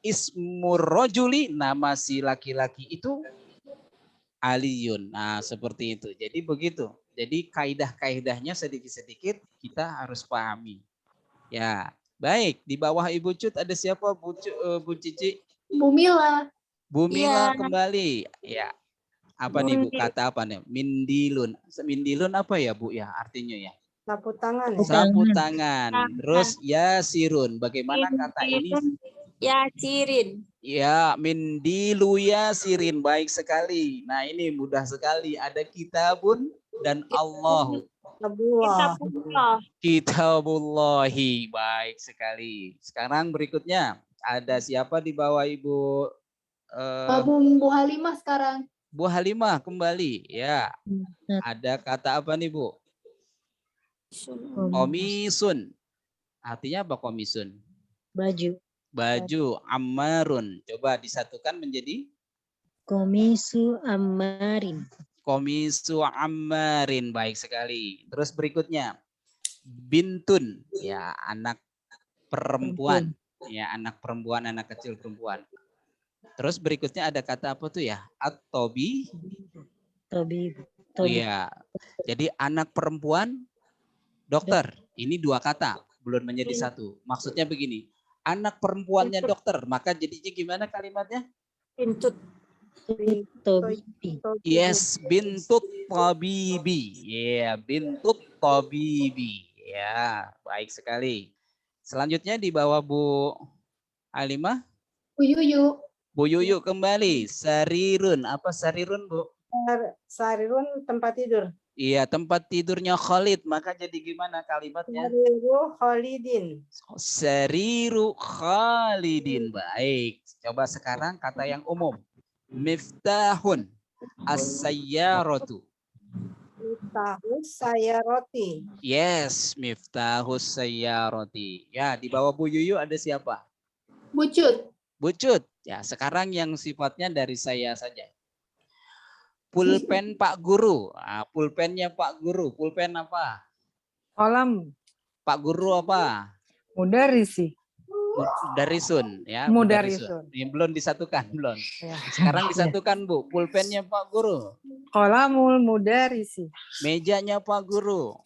Ismur rojuli, nama si laki-laki itu aliyun. Nah, seperti itu. Jadi begitu. Jadi kaidah-kaidahnya sedikit-sedikit kita harus pahami. Ya, baik. Di bawah Ibu Cut ada siapa Bu Cici? Bu Mila. Bu Mila Iya. kembali. Ya. Apa nih Bu? Kata apa nih? Mindilun. Mindilun apa ya Bu ya artinya ya? Sapu tangan ya. Sapu tangan. Terus yasirun. Bagaimana kata ini? Yasirin. Ya, mindilu yasirin. Baik sekali. Nah, ini mudah sekali. Ada kitabun dan Allah. Abdullah. Kitabullah. Kitabullahi. Baik sekali. Sekarang berikutnya. Ada siapa di bawah Ibu? Bu Halimah sekarang. Bu Halimah kembali. Ya. Ada kata apa nih Bu? Komisun. Artinya apa komisun? Baju. Baju. Ammarun. Coba disatukan menjadi? Komisu Ammarin. Komisu Ammarin. Baik sekali. Terus berikutnya. Bintun. Ya, anak perempuan. Ya, anak perempuan, anak kecil perempuan. Terus berikutnya ada kata apa tuh ya? At-tobi. Tobi. Iya. Jadi anak perempuan dokter. Ini dua kata. Belum menjadi satu. Maksudnya begini. Anak perempuannya dokter. Maka jadinya gimana kalimatnya? Bintut. Tobi. Yes. Bintut tabibi. Ya. Bintut tabibi. Ya. Baik sekali. Selanjutnya di bawah Bu Halimah. Bu Yuyu. Bu Yuyu kembali. Sarirun. Apa sarirun Bu? Sarirun tempat tidur. Iya, tempat tidurnya Khalid. Maka jadi gimana kalimatnya? Sariru Khalidin. Sariru Khalidin. Baik. Coba sekarang kata yang umum. Miftahun. As-sayyaratu. Miftahus sayaroti. Yes, miftahus sayyarati. Ya, di bawah Bu Yuyu ada siapa? Bu Cut. Bu Cut. Ya, sekarang yang sifatnya dari saya saja. Pulpen Pak Guru. Nah, pulpennya Pak Guru. Pulpen apa? Kolam Pak Guru apa? mudarisi. Darisun. Ya, Mudarisun. Ini belum disatukan, belum. Ya. Sekarang disatukan Bu. Pulpennya Pak Guru. Kolamul mudarisi. Mejanya Pak Guru.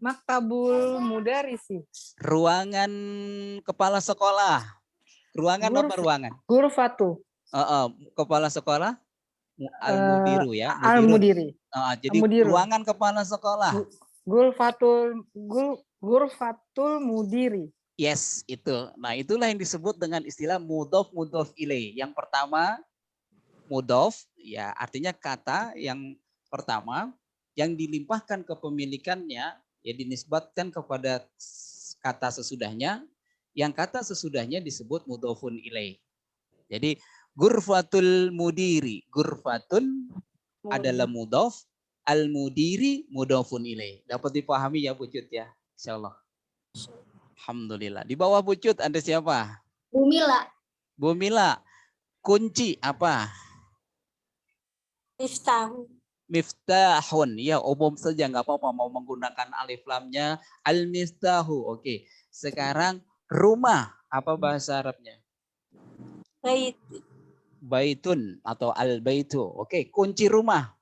Maktabul mudarisi. Ruangan kepala sekolah. Ruangan apa ruangan? Gurfatu. Kepala sekolah al-mudiru ya. Al-mudiri. Jadi Al-mudiru. ruangan kepala sekolah. Gurfatul mudiri. Yes, itu. Nah, itulah yang disebut dengan istilah mudhof ilaih. Yang pertama mudhof ya artinya kata yang pertama yang dilimpahkan kepemilikannya ya dinisbatkan kepada kata sesudahnya. Yang kata sesudahnya disebut mudhofun ilaih. Jadi Gurfatul mudiri. Gurfatun adalah mudhof. Al-mudiri mudhofun ilaih. Dapat dipahami ya Bu Cut ya? Insyaallah. Alhamdulillah. Di bawah Bu Cut ada siapa? Bu Mila. Bu Mila. Kunci apa? Miftahu. Miftahun. Ya umum saja nggak apa-apa mau menggunakan alif lamnya. Al-miftahu. Oke. Sekarang rumah. Apa bahasa Arabnya? Bait. Baitun atau al-baitu. Oke, kunci rumah.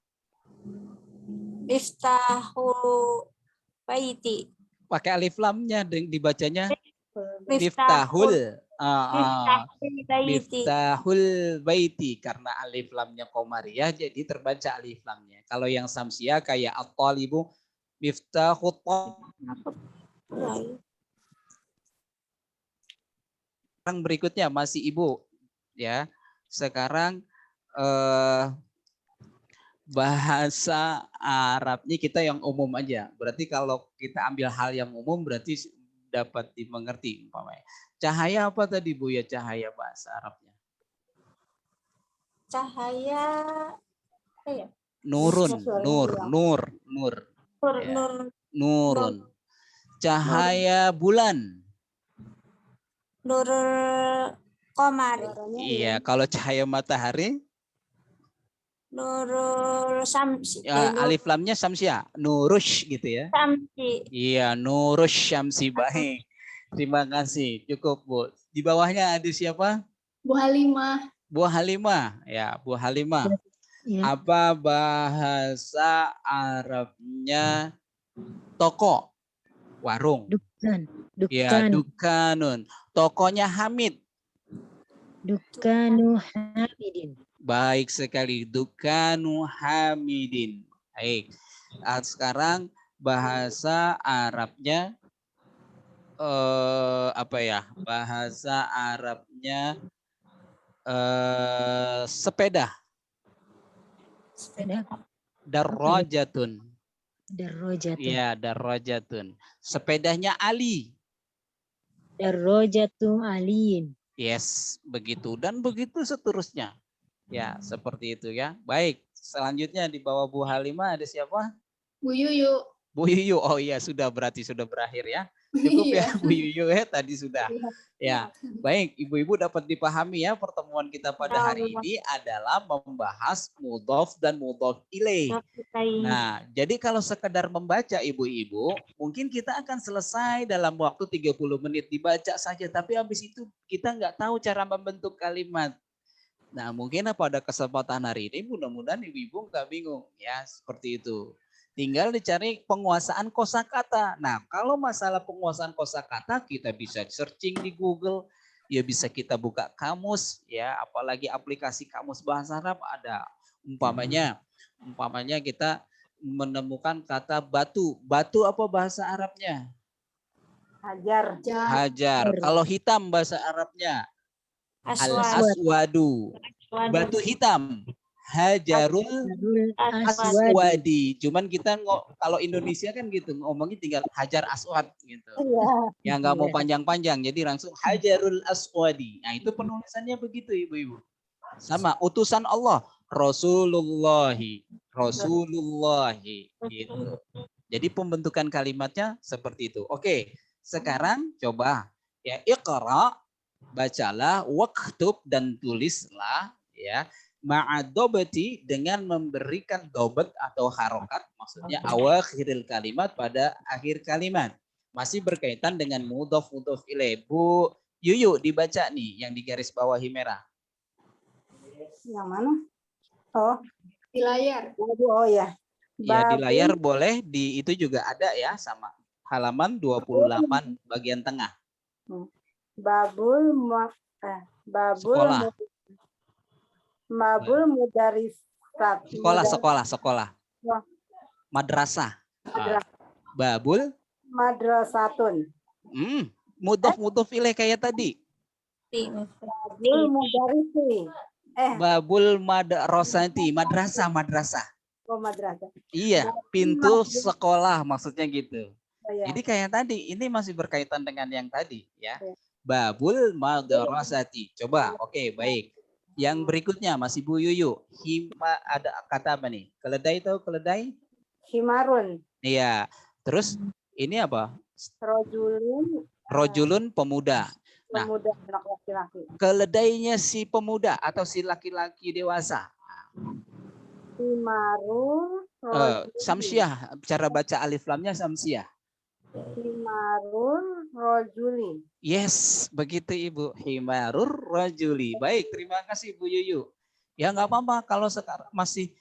Miftahu baiti. Pakai alif lamnya dibacanya Miftahul. miftahul. Miftahul baiti. Miftahul baiti karena alif lamnya qamariyah jadi terbaca alif lamnya. Kalau yang samsiah kayak at-talibu miftahut. Sekarang berikutnya masih Ibu ya. Sekarang bahasa Arabnya kita yang umum aja. Berarti kalau kita ambil hal yang umum berarti dapat dimengerti umpamanya. Cahaya apa tadi Bu ya cahaya bahasa Arabnya? Cahaya ya? Nurun, nur. Ya. Nurun. Cahaya bulan. Nurul Qamari. Iya, kalau cahaya matahari Nurul Samsi. alif lamnya samsia, nurush gitu ya. Samsi. Iya, nurush syamsi baik. Terima kasih, cukup Bu. Di bawahnya ada siapa? Bu Halimah. Bu Halimah, ya Bu Halimah. Ya. Apa bahasa Arabnya toko? Warung. Dukan. Ya, Dukan. dukanun. Tokonya Hamid. Dukanu Hamidin. Baik sekali. Dukanu Hamidin. Baik. Sekarang bahasa Arabnya apa ya? Bahasa Arabnya sepeda. Sepeda. Darrajatun. Darrojatun. Iya, darrajatun. Sepedanya Ali. Darrojatu aliin. Yes, begitu dan begitu seterusnya. Ya, seperti itu ya. Baik, selanjutnya di bawah Bu Halimah ada siapa? Bu Yuyu. Bu Yuyu. Oh iya, sudah berarti sudah berakhir ya. Cukup ya Iya. Bu Yuyu ya, tadi sudah. Ya, baik ibu-ibu dapat dipahami ya, pertemuan kita pada hari ini adalah membahas mudhof dan mudhof ilaih. Nah, jadi kalau sekedar membaca ibu-ibu, mungkin kita akan selesai dalam waktu 30 menit dibaca saja, tapi habis itu kita nggak tahu cara membentuk kalimat. Nah, mungkin pada kesempatan hari ini mudah-mudahan ibu-ibu nggak bingung ya, seperti itu. Tinggal dicari penguasaan kosakata. Nah, kalau masalah penguasaan kosakata kita bisa searching di Google, ya bisa kita buka kamus ya, apalagi aplikasi kamus bahasa Arab ada. Umpamanya kita menemukan kata batu. Batu apa bahasa Arabnya? Hajar. Hajar. Kalau hitam bahasa Arabnya al-aswadu. Batu hitam. Hajarul aswadi. Cuman kita kalau Indonesia kan gitu ngomongnya tinggal hajar aswad gitu. Ya nggak mau panjang-panjang, jadi langsung hajarul aswadi. Nah itu penulisannya begitu ibu-ibu. Sama utusan Allah Rasulullahi gitu. Jadi pembentukan kalimatnya seperti itu. Oke, sekarang coba ya iqra, bacalah, waktub dan tulislah ya. Ma'adobati dengan memberikan dobat atau harokat, maksudnya awakhiril kalimat pada akhir kalimat. Masih berkaitan dengan mudhof ilaih. Bu Yuyu dibaca nih yang di garis bawahi merah. Yang mana? Oh, Di layar. oh ya. Ya di layar boleh, di itu juga ada ya sama. Halaman 28 bagian tengah. Babul Sekolah. Mabul mudarisat. Sekolah. Madrasah. Babul. Madrasatun. Mudhof ilaih kayak tadi. Babul mudarisi. Babul madrasati. Madrasah. Oh, madrasah. Iya, pintu sekolah maksudnya gitu. Oh, ya. Jadi kayak tadi, ini masih berkaitan dengan yang tadi ya. Babul madrasati. Coba, oke, baik. Yang berikutnya masih Bu Yuyu. Ada kata apa nih? Keledai tahu keledai? Himarun. Iya. Terus ini apa? Rojulun pemuda. Nah, Pemuda anak laki-laki. keledainya si pemuda atau si laki-laki dewasa. Himarun. Samsiah. Cara baca alif lamnya samsiah. Himarun rojuli. Yes, begitu Ibu. Himarur rajuli. Baik, terima kasih Bu Yuyu. Ya nggak apa-apa kalau sekarang masih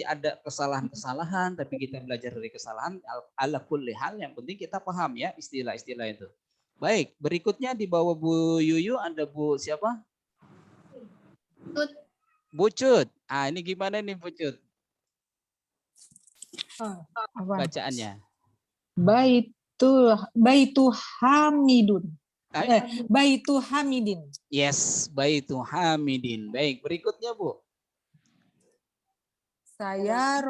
ada kesalahan-kesalahan, tapi kita belajar dari kesalahan ala kulli hal, yang penting kita paham ya istilah-istilah itu. Baik, berikutnya di bawah Bu Yuyu ada Bu siapa? Bu Cut. Ah, ini gimana nih Bu Cut? Bacaannya. Baitu Hamidun. Baitu Hamidin. Yes, Baitu Hamidin. Baik, berikutnya Bu. Saya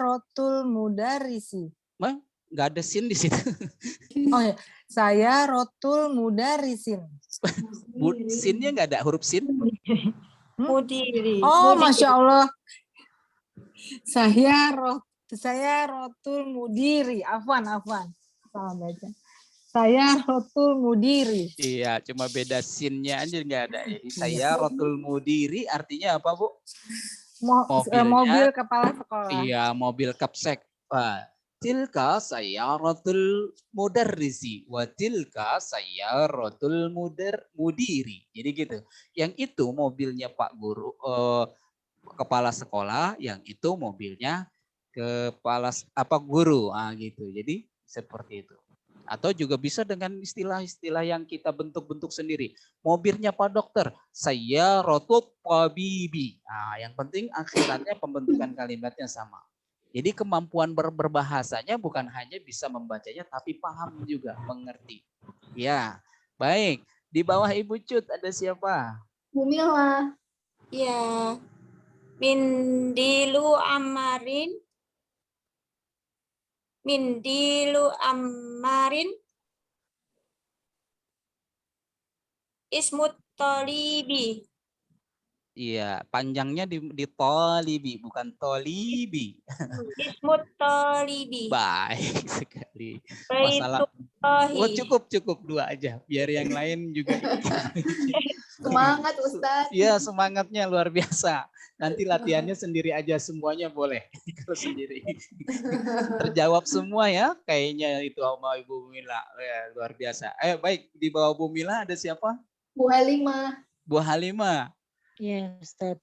rotul mudarisi. Nggak ada sin di situ. Oh ya, saya rotul mudarisin. Sinnya nggak ada huruf sin. Mudiri. Oh, Masya Allah. Saya rotul mudiri. Afwan. Salah baca. Saya rotul mudiri. Iya, cuma beda sinnya aja nggak ada. Jadi saya rotul mudiri artinya apa Bu? Mobil kepala sekolah. Iya, mobil kapsek. Wah, tilka sayyaratul mudarrisi wa tilka sayyaratul mudiri. Jadi gitu. Yang itu mobilnya Pak Guru, kepala sekolah, yang itu mobilnya guru. Gitu. Jadi seperti itu. Atau juga bisa dengan istilah-istilah yang kita bentuk-bentuk sendiri. Mobilnya Pak Dokter, sayyaratul tabibi. Yang penting akhiratnya pembentukan kalimatnya sama. Jadi kemampuan berbahasanya bukan hanya bisa membacanya, tapi paham juga, mengerti. Ya, baik. Di bawah Ibu Cut ada siapa? Bu Mila. Ya. Mindilu Amarin. Mindilu Amarin. Ismut Tolibi. Iya, panjangnya di tolibi, bukan tolibi. Ismut Tolibi. Baik sekali. Masalah. Oh, cukup dua aja, biar yang lain juga. Semangat Ustaz. Iya, semangatnya luar biasa. Nanti latihannya sendiri aja, semuanya boleh. Kalau sendiri. Terjawab semua ya, kayaknya itu sama Ibu Mila. Ya, luar biasa. Baik, di bawah Bu Mila ada siapa? Bu Halimah. Bu Halimah. Ya, Ustaz.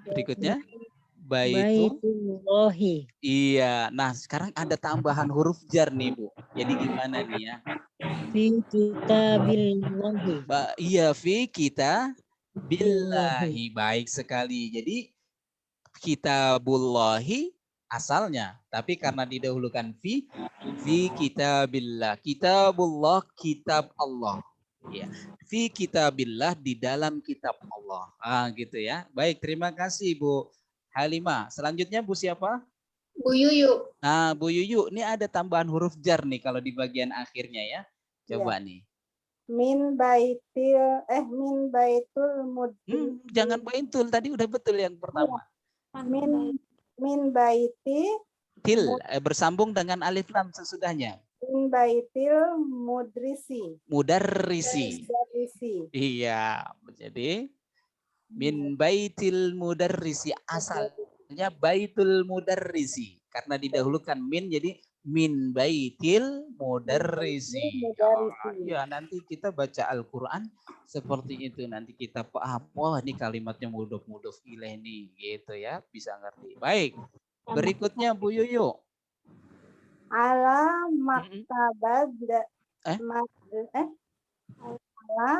Berikutnya. Baitullahi. Iya. Nah, sekarang ada tambahan huruf jar nih, Bu. Jadi gimana nih ya? Fi kitabillahi. Iya, fi kita billahi. Baik sekali. Jadi kitabullahi asalnya, tapi karena didahulukan fi kitabillah. Kitabullah, kitab Allah. Ya, fi kitabillah, di dalam kitab Allah. Gitu ya. Baik, terima kasih Bu Halimah. Selanjutnya Bu siapa? Bu Yuyu. Nah, Bu Yuyu, ini ada tambahan huruf jar nih kalau di bagian akhirnya ya. Coba nih. Min baitul mudri. Jangan baitul, tadi udah betul yang pertama. Min baiti bersambung dengan alif lam sesudahnya. Min baitil mudarrisi. Iya, jadi min baitil mudarrisi, asalnya baitul mudarrisi. Karena didahulukan min, jadi min baitil mudarrisi. Ya, nanti kita baca Al-Quran seperti itu. Nanti kita wah ini kalimatnya mudhof ilaih nih, gitu ya, bisa ngerti. Baik, berikutnya Bu Yuyu. Ala maktabad ala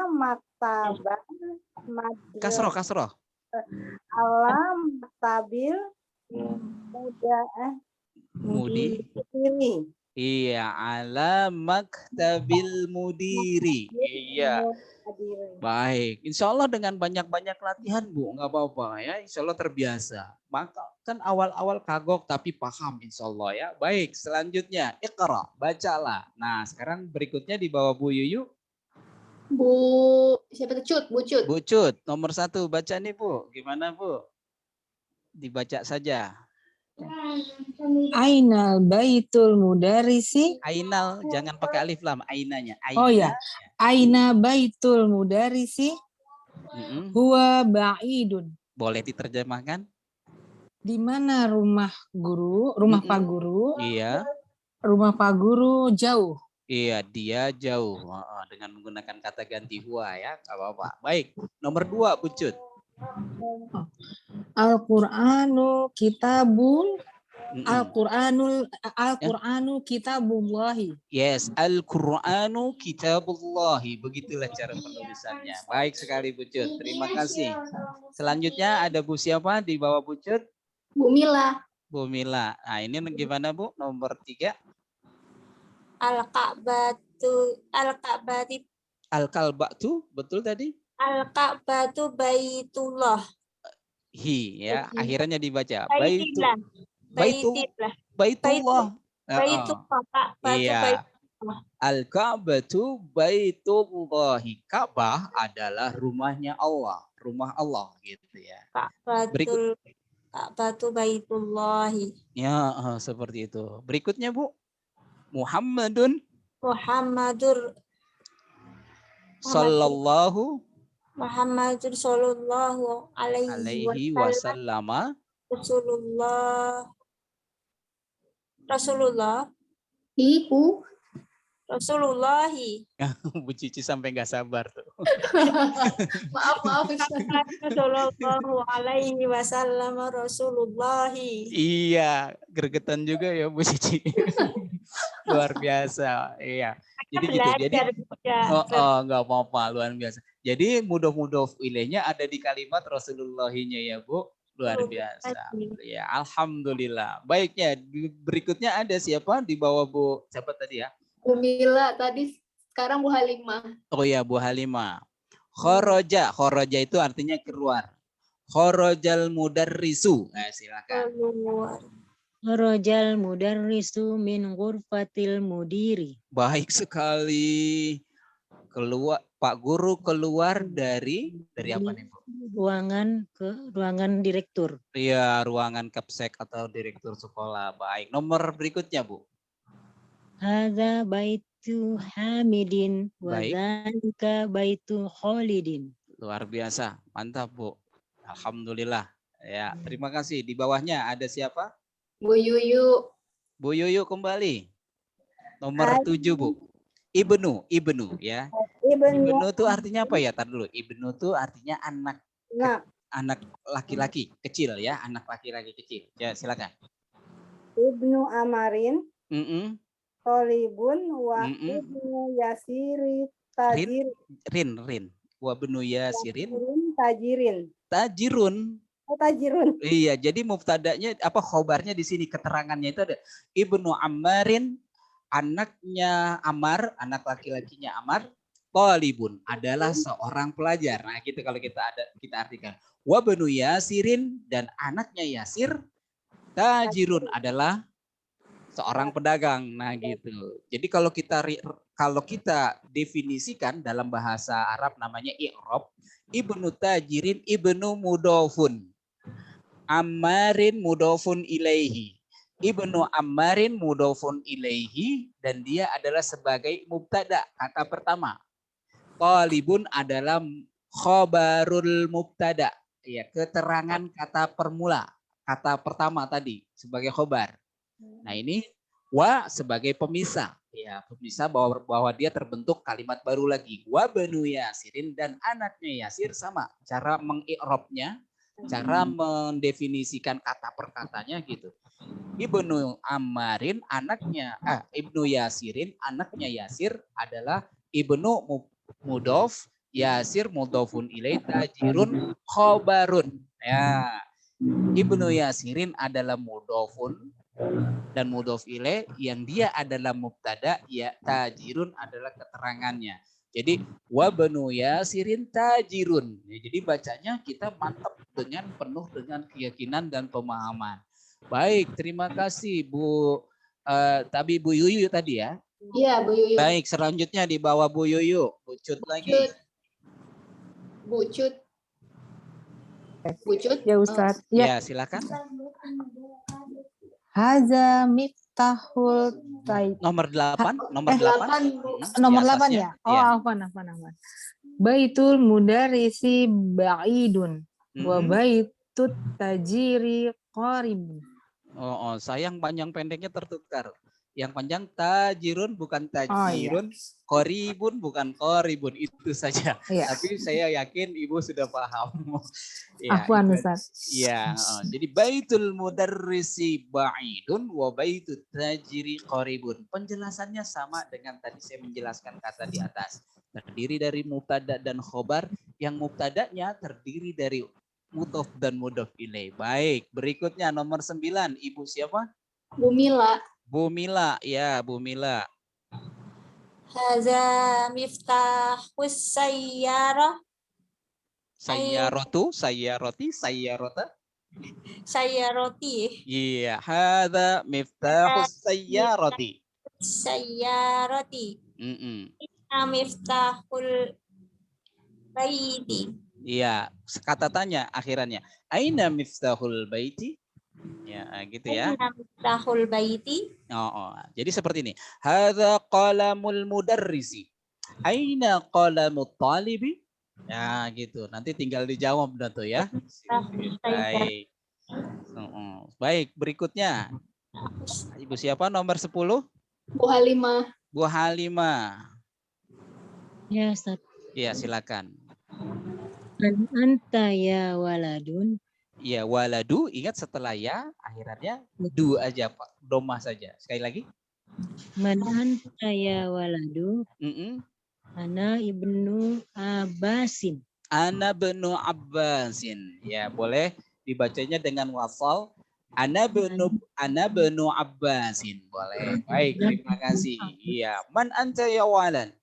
maktabad kasroh. Ala maktabil mudiri. Iya, ala maktabil mudiri. Iya. Baik, insya Allah dengan banyak-banyak latihan Bu, nggak apa-apa ya, insya Allah terbiasa. Maka kan awal-awal kagok tapi paham insya Allah ya. Baik, selanjutnya Iqra, bacalah. Nah, sekarang berikutnya di bawah Bu Yuyu. Siapa tuh? Bu Cut. Bu Cut, nomor 1, baca nih Bu. Gimana Bu? Dibaca saja. Ainal baitul mudarrisi. Ainal, jangan pakai alif lam, ainanya. Oh ya, aina baitul mudarrisi. Huwa ba'idun. Boleh diterjemahkan? Di mana rumah guru, rumah Pak Guru? Iya. Rumah Pak Guru jauh. Iya, dia jauh. Dengan menggunakan kata ganti huwa ya, nggak apa-apa. Baik, nomor 2, Bu Cut. Al-Qur'anu kitabun. Al-Qur'anu kitabullahi. Yes, Al-Qur'anu kitabullahi. Begitulah cara penulisannya. Baik sekali Bu Cut. Terima kasih. Selanjutnya ada Bu siapa di bawah Bu Cut? Bu Mila. Bu Mila. Nah, ini gimana Bu? Nomor 3. Al-Ka'batu, betul tadi? Al-Ka'batu baitullah. Ya, akhirnya dibaca. Baitullah. Baitullah. Iya. Al-Ka'batu baitullahi. Ka'bah adalah rumahnya Allah, rumah Allah gitu ya. Ka'batu baitullahi. Ya, seperti itu. Berikutnya Bu. Muhammadur sallallahu alaihi wasallam. Rasulullah Rasulullah. Ibu. Rasulullahi. Bu Cici sampai nggak sabar tuh. Maaf Ustaz. Sallallahu alaihi wasallam Rasulullahi. Iya, gregetan juga ya Bu Cici. Luar biasa. Iya. Jadi gitu. Jadi nggak apa-apa, luar biasa. Jadi mudof ilainya ada di kalimat Rasulullahinya ya Bu. Luar biasa. Ya, alhamdulillah. Baiknya berikutnya ada siapa di bawah Bu? Siapa tadi ya? Bu Mila tadi, sekarang Bu Halimah. Oh ya, Bu Halimah. Khoroja. Khoroja itu artinya keluar. Khorojal mudarrisu. Nah, silakan. Kharajal mudarrisu min ghurfatil mudiri. Baik sekali. Keluar, Pak Guru keluar dari apa nih, Bu? Ruangan direktur. Iya, ruangan kapsek atau direktur sekolah. Baik. Nomor berikutnya, Bu. Hadza baitu Hamidin wa Baik. dzalika baitu Khalidin. Luar biasa. Mantap, Bu. Alhamdulillah. Ya, terima kasih. Di bawahnya ada siapa? Bu Yuyu. Bu Yuyu kembali. Nomor 7, Bu. Ibnu ya. Ibnu itu artinya apa ya? Tar dulu. Ibnu itu artinya anak laki-laki kecil ya, anak laki-laki kecil. Ya, silakan. Ibnu Amarin. Tolibun wa Mm-mm. ibnu Yasiri tajir. Rin. Wa benu Yasirin. Tajirun. Tajirun. Iya, jadi mubtadanya apa khobarnya di sini keterangannya itu ada Ibnu Ammarin, anaknya Ammar, anak laki-lakinya Ammar, talibun adalah seorang pelajar. Nah, gitu kalau kita artikan. Wa benu Yasirin dan anaknya Yasir, tajirun adalah seorang pedagang. Nah, gitu. Jadi kalau kita definisikan dalam bahasa Arab namanya i'rab, ibnu tajirin ibnu mudofun. Ammarin mudofun ilaihi. Ibnu Ammarin mudofun ilaihi dan dia adalah sebagai mubtada, kata pertama. Talibun adalah khobarul mubtada, ya, keterangan kata permula, kata pertama tadi sebagai khobar. Nah, ini wa sebagai pemisah, ya, pemisah bahwa dia terbentuk kalimat baru lagi. Wa banu Yasirin dan anaknya Yasir sama cara mengi'rabnya, cara mendefinisikan kata per katanya gitu. Ibnu Ammarin Ibnu Yasirin anaknya Yasir adalah ibnu mudof, Yasir mudofun ilaih, tajirun khobarun. Ya. Ibnu Yasirin adalah mudofun dan mudhof ilaih yang dia adalah mubtada, ya, tajirun adalah keterangannya. Jadi wa banu Yasirin tajirun. Ya, jadi bacanya kita mantap penuh dengan keyakinan dan pemahaman. Baik, terima kasih Bu Bu Yuyu tadi ya. Iya, Bu Yuyu. Baik, selanjutnya di bawah Bu Yuyu, Bucut lagi. Bucut. Ya Ustaz. Ya, silakan. Haza miftahul taib. Nomor 8, nomor 8. Nomor 8 ya? Oh, ya. afwan. Baitul mudarrisi ba'idun wa baitut tajiri qarib. Oh, sayang panjang pendeknya tertukar. Yang panjang tajirun bukan tajirun, qoribun bukan qoribun, itu saja. Iya. Tapi saya yakin Ibu sudah paham. Ya, Afwan Ustaz. Iya, jadi baitul mudarrisi ba'idun wa baitut tajiri qoribun. Penjelasannya sama dengan tadi saya menjelaskan kata di atas. Terdiri dari mubtada dan khobar, yang mubtadanya terdiri dari mudhof dan mudhof ilaih. Baik, berikutnya nomor 9, Ibu siapa? Bu Mila. Bu Mila, ya Bu Mila. Haza miftahus sayyarah. Sayyarota. Sayyaroti. Iya, hadza miftahus sayyarati. Sayyarati. Miftahul baiti. Iya, kata tanya akhirannya. Aina miftahul baiti? Ya, gitu ya. Aina miftahul baiti? Jadi seperti ini. Hadza qalamul mudarrisi. Aina qalamut talibi? Ya, gitu. Nanti tinggal dijawab dah tuh ya. Baik. Baik, berikutnya Ibu siapa nomor 10? Bu Halimah. Bu Halimah. Ya, Ustaz. Iya, silakan. Man anta ya waladun. Ya, waladu, ingat setelah ya, akhirannya du aja, Pak. Domah saja. Sekali lagi. Man anta ya waladu. Ana ibnu Abbasin. Ana benu Abbasin. Ya, boleh dibacanya dengan wasal. Ana benu Abbasin. Boleh. Baik, terima kasih. Iya. Man anta ya walad.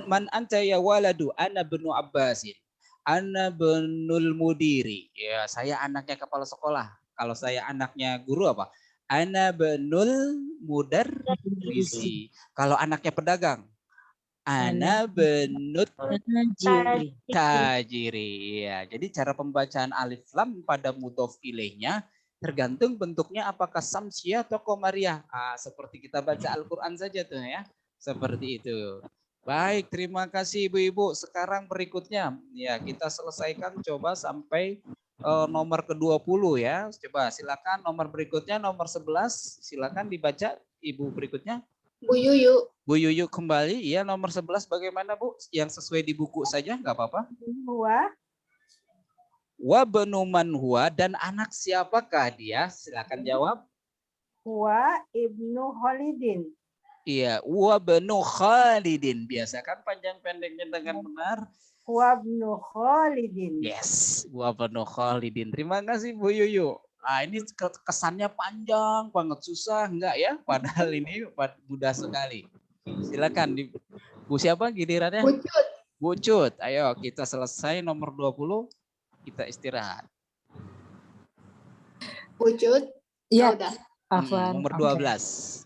Man anta ya waladu. Ana benu Abbasin. Ana benul mudiri. Ya, saya anaknya kepala sekolah. Kalau saya anaknya guru apa? Ana benul mudarrisi. Kalau anaknya pedagang. Ana benut tajiri. Ya, jadi cara pembacaan alif lam pada mudhof ilaihnya tergantung bentuknya apakah samsiyah atau qamariyah. Seperti kita baca Al-Qur'an saja tuh ya. Seperti itu. Baik, terima kasih Ibu-ibu. Sekarang berikutnya ya kita selesaikan coba sampai nomor ke-20 ya. Coba silakan nomor berikutnya nomor 11 silakan dibaca Ibu berikutnya. Bu Yuyu. Bu Yuyu kembali, ya nomor 11 bagaimana Bu? Yang sesuai di buku saja, nggak apa-apa. Wa benu man huwa, dan anak siapakah dia? Silakan jawab. Huwa ibnu Khalidin. Iya, wa benu Khalidin. Biasakan panjang pendeknya dengan benar. Huwa ibnu Khalidin. Yes, wa benu Khalidin. Terima kasih Bu Yuyu. Nah, ini kesannya panjang banget, susah enggak ya? Padahal ini mudah sekali. Silakan Bu siapa gilirannya? Bucut. Bucut. Ayo kita selesai nomor 20. Kita istirahat. Bucut. Iya. Udah. Afwan. Nomor 12.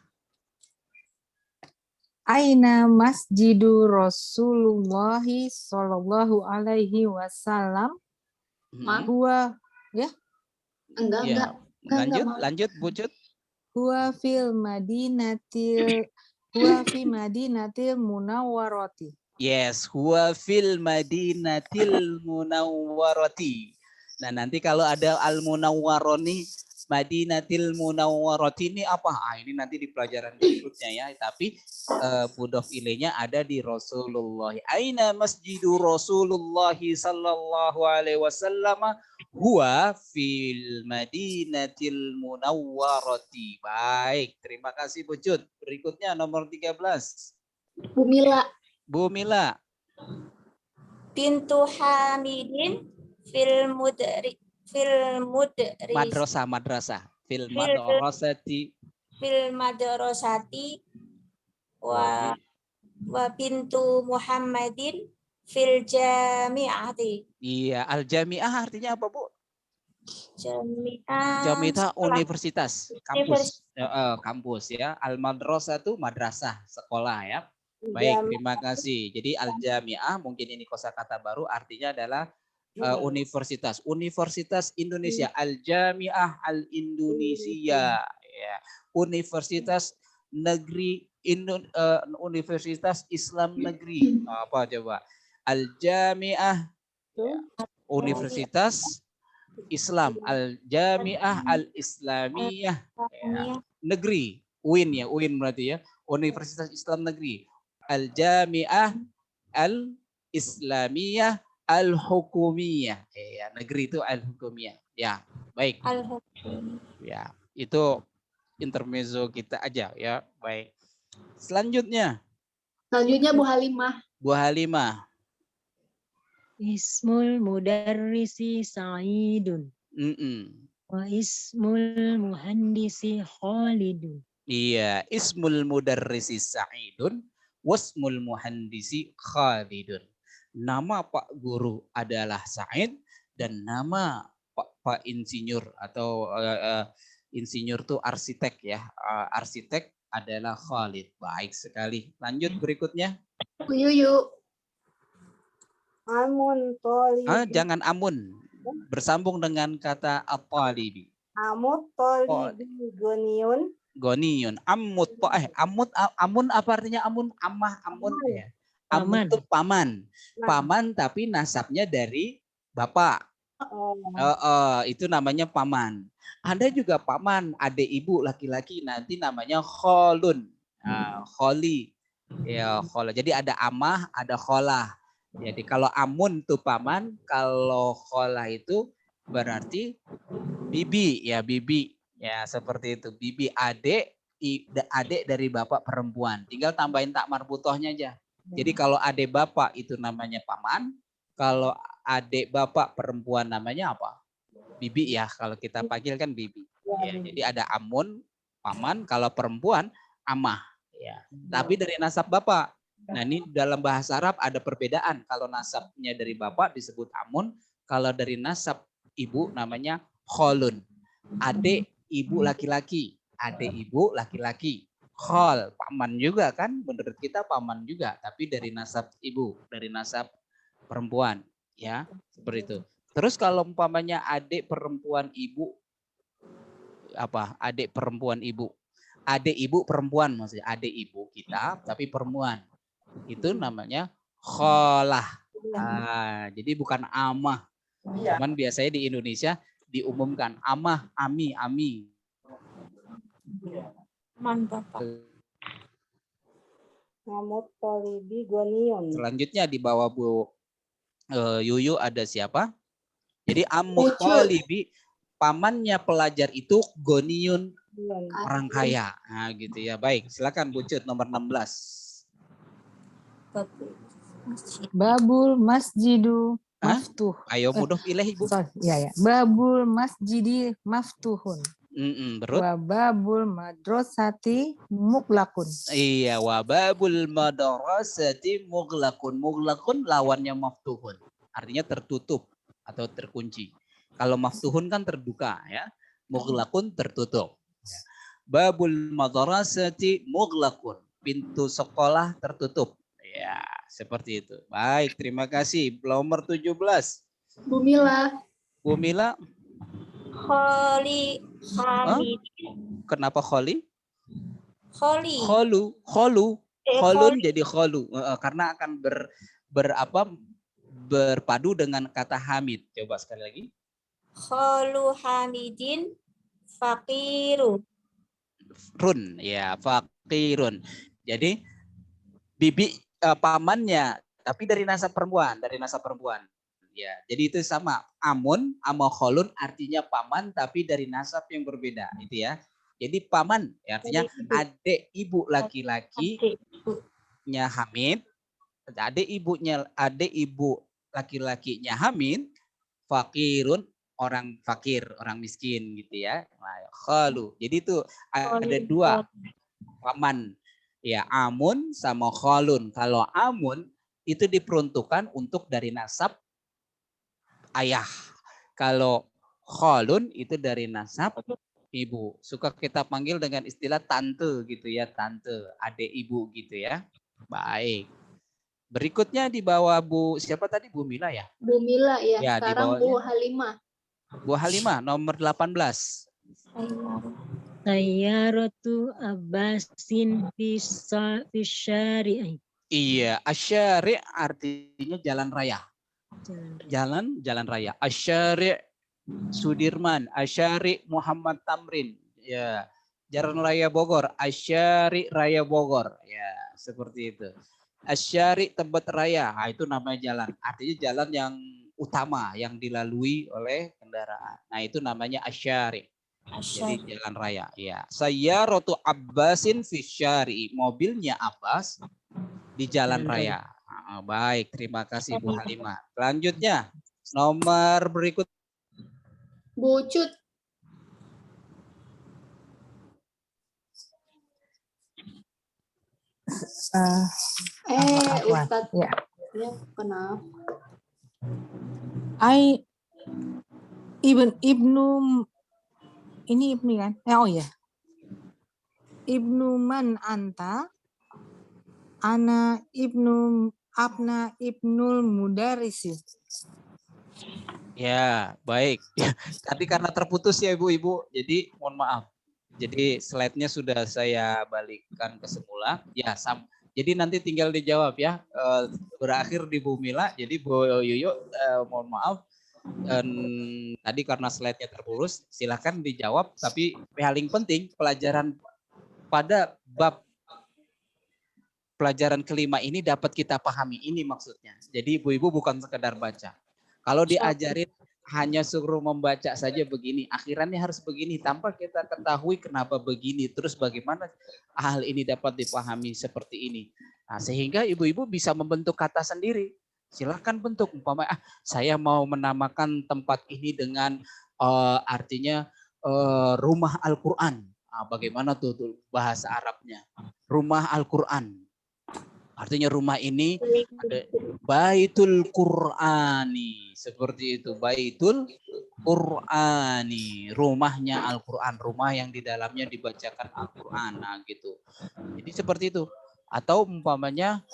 Aina masjidu Rasulullahi sallallahu alaihi wasallam. Huwa ya? Enggak. Lanjut Bucut. Huwa fi Madinatil Munawwarati. Yes, huwa fil Madinatil Munawwarati. Nah, nanti kalau ada Al-Munawwaroni, Madinatil Munawwarati ini apa? Ini nanti di pelajaran berikutnya ya. Tapi mudhof ilaihnya ada di Rasulullah. Aina masjidu Rasulullah sallallahu alaihi wasallam huwa fil Madinatil Munawwarati. Baik, terima kasih Bucut. Berikutnya nomor 13. Bu Mila. Bu Mila. Bintu Hamidin fil mudri Madrasah. Fil madrasati wa bintu Muhammadin fil jami'ati. Iya, al-jami'ah artinya apa, Bu? Jami'ah universitas, kampus. Kampus ya. Al-madrasah itu madrasah, sekolah ya. Baik, terima kasih. Jadi al-jami'ah mungkin ini kosakata baru artinya adalah universitas. Universitas Indonesia, al-jami'ah al-Indonesia ya. Universitas negeri Universitas Islam Negeri. Apa coba? Al-jami'ah ya. Universitas Islam, al-jami'ah al-islamiyah ya. Negeri. UIN berarti ya. Universitas Islam Negeri. Al-Jami'ah Al-Islamiyah Al-Hukumiyah. Ya, negeri itu Al-Hukumiyah. Ya, baik. Ya, itu intermezzo kita aja ya. Baik. Selanjutnya Bu Halimah. Bu Halimah. Ismul mudarrisi Sa'idun. Wa ismul muhandisi Khalidun. Iya, ismul mudarrisi Sa'idun. Wasmul muhandisi Khalidun. Nama Pak Guru adalah Sa'id dan nama Pak Insinyur atau insinyur itu arsitek ya. Arsitek adalah Khalid. Baik sekali. Lanjut berikutnya. Bu Yuyu. Amun tolibi. Jangan amun. Bersambung dengan kata at-talibi. Amut tolibi goniun. Goniun. Amun apa artinya amun? Amun ya. Amun itu paman. Paman tapi nasabnya dari bapak. Itu namanya paman. Ada juga paman, adik ibu laki-laki nanti namanya kholun. Kholi. Ya, khola. Jadi ada amah, ada kholah. Jadi kalau amun itu paman, kalau kholah itu berarti bibi, ya bibi. Ya, seperti itu. Bibi adik dari bapak perempuan. Tinggal tambahin tak marbutohnya aja. Jadi kalau adik bapak itu namanya paman, kalau adik bapak perempuan namanya apa? Bibi ya, kalau kita panggil kan bibi. Ya, jadi ada amun, paman, kalau perempuan amah. Ya, tapi dari nasab bapak. Nah ini dalam bahasa Arab ada perbedaan. Kalau nasabnya dari bapak disebut amun, kalau dari nasab ibu namanya kholun. Adik ibu laki-laki, adik ibu laki-laki. Khol, paman juga kan, menurut kita paman juga, tapi dari nasab ibu, dari nasab perempuan, ya seperti itu. Terus kalau umpamanya adik perempuan ibu, apa? Adik perempuan ibu, adik ibu perempuan maksudnya, adik ibu kita tapi perempuan, itu namanya kholah. Jadi bukan amah. Cuman biasanya di Indonesia diumumkan amah, ami, ami. Mantap. Mutolibi goniyun. Selanjutnya di bawah Bu Yuyu ada siapa? Jadi Mutolibi, pamannya pelajar itu goniyun, orang kaya. Nah, gitu ya. Baik, silakan Bu Cut nomor 16. Babul masjidu maftuh. Ayo mudah pilih Ibu. Ya. Babul masjidi maftuhun. Berut. Wa babul madrasati muglakun. Iya, wa babul madrasati muglakun. Muglakun lawannya maftuhun. Artinya tertutup atau terkunci. Kalau maftuhun kan terbuka ya. Muglakun tertutup. Babul madrasati muglakun. Pintu sekolah tertutup. Ya, seperti itu. Baik, terima kasih. Nomor 17. Bu Mila. Bu Mila. Kholi. Kenapa kholi? Kholi. Kholu. Kholun jadi kholu. Karena akan berpadu dengan kata hamid. Coba sekali lagi. Kholu hamidin faqiru. Run, ya fakirun. Jadi bibi pamannya, tapi dari nasab perempuan, Ya, jadi itu sama. Amun, sama kholun artinya paman, tapi dari nasab yang berbeda, itu ya. Jadi paman, ya, artinya adik ibu laki-lakinya hamid, adik ibu laki-lakinya hamid, fakirun, orang fakir, orang miskin gitu ya. Nah, kholu. Jadi itu ada dua paman. Ya, amun sama kholun. Kalau amun itu diperuntukkan untuk dari nasab ayah. Kalau kholun itu dari nasab ibu. Suka kita panggil dengan istilah tante gitu ya, tante, adik ibu gitu ya. Baik. Berikutnya di bawah Bu siapa tadi, Bu Mila ya? Bu Mila ya. Ya, Sekarang Bu Halimah. Bu Halimah nomor 18. Sayyaratu Abbasin fisyari'i. Iya, asyari' artinya jalan raya. Jalan raya. Asyari' Sudirman, asyari' Muhammad Tamrin. Ya, jalan raya Bogor, asyari' Raya Bogor. Ya, seperti itu. Asyari' Tebet Raya, nah, itu namanya jalan. Artinya jalan yang utama yang dilalui oleh kendaraan. Nah, itu namanya asyari'. Jadi jalan raya. Ya. Sayyaratu Abbasin fisyari, mobilnya Abbas di jalan raya. Baik, terima kasih Bu Halimah. Selanjutnya nomor berikut. Bu Cut. Ustadz. Ya. Ya, kenapa? Ibnu ini Ibnu kan? Oh ya. Ibnu man anta? Ana abna ibnul mudarisi. Ya, baik. Tapi karena terputus ya Ibu-ibu, jadi mohon maaf. Jadi slide-nya sudah saya balikkan ke semula. Ya, jadi nanti tinggal dijawab ya. Berakhir di Bu Mila, jadi Bu Yuyu mohon maaf Dan tadi karena slide-nya terputus, silahkan dijawab. Tapi paling penting pelajaran pada bab pelajaran kelima ini dapat kita pahami, ini maksudnya. Jadi ibu-ibu bukan sekedar baca. Kalau diajarin hanya suruh membaca saja begini, akhirannya harus begini tanpa kita ketahui kenapa begini, terus bagaimana hal ini dapat dipahami seperti ini. Nah, sehingga ibu-ibu bisa membentuk kata sendiri. Silahkan bentuk, umpama saya mau menamakan tempat ini dengan artinya rumah Al-Quran. Nah, bagaimana tuh bahasa Arabnya? Rumah Al-Quran. Artinya rumah ini ada Baitul Qur'ani, seperti itu. Baitul Qur'ani, rumahnya Al-Quran, rumah yang di dalamnya dibacakan Al-Quran, nah gitu. Jadi seperti itu. Atau umpamanya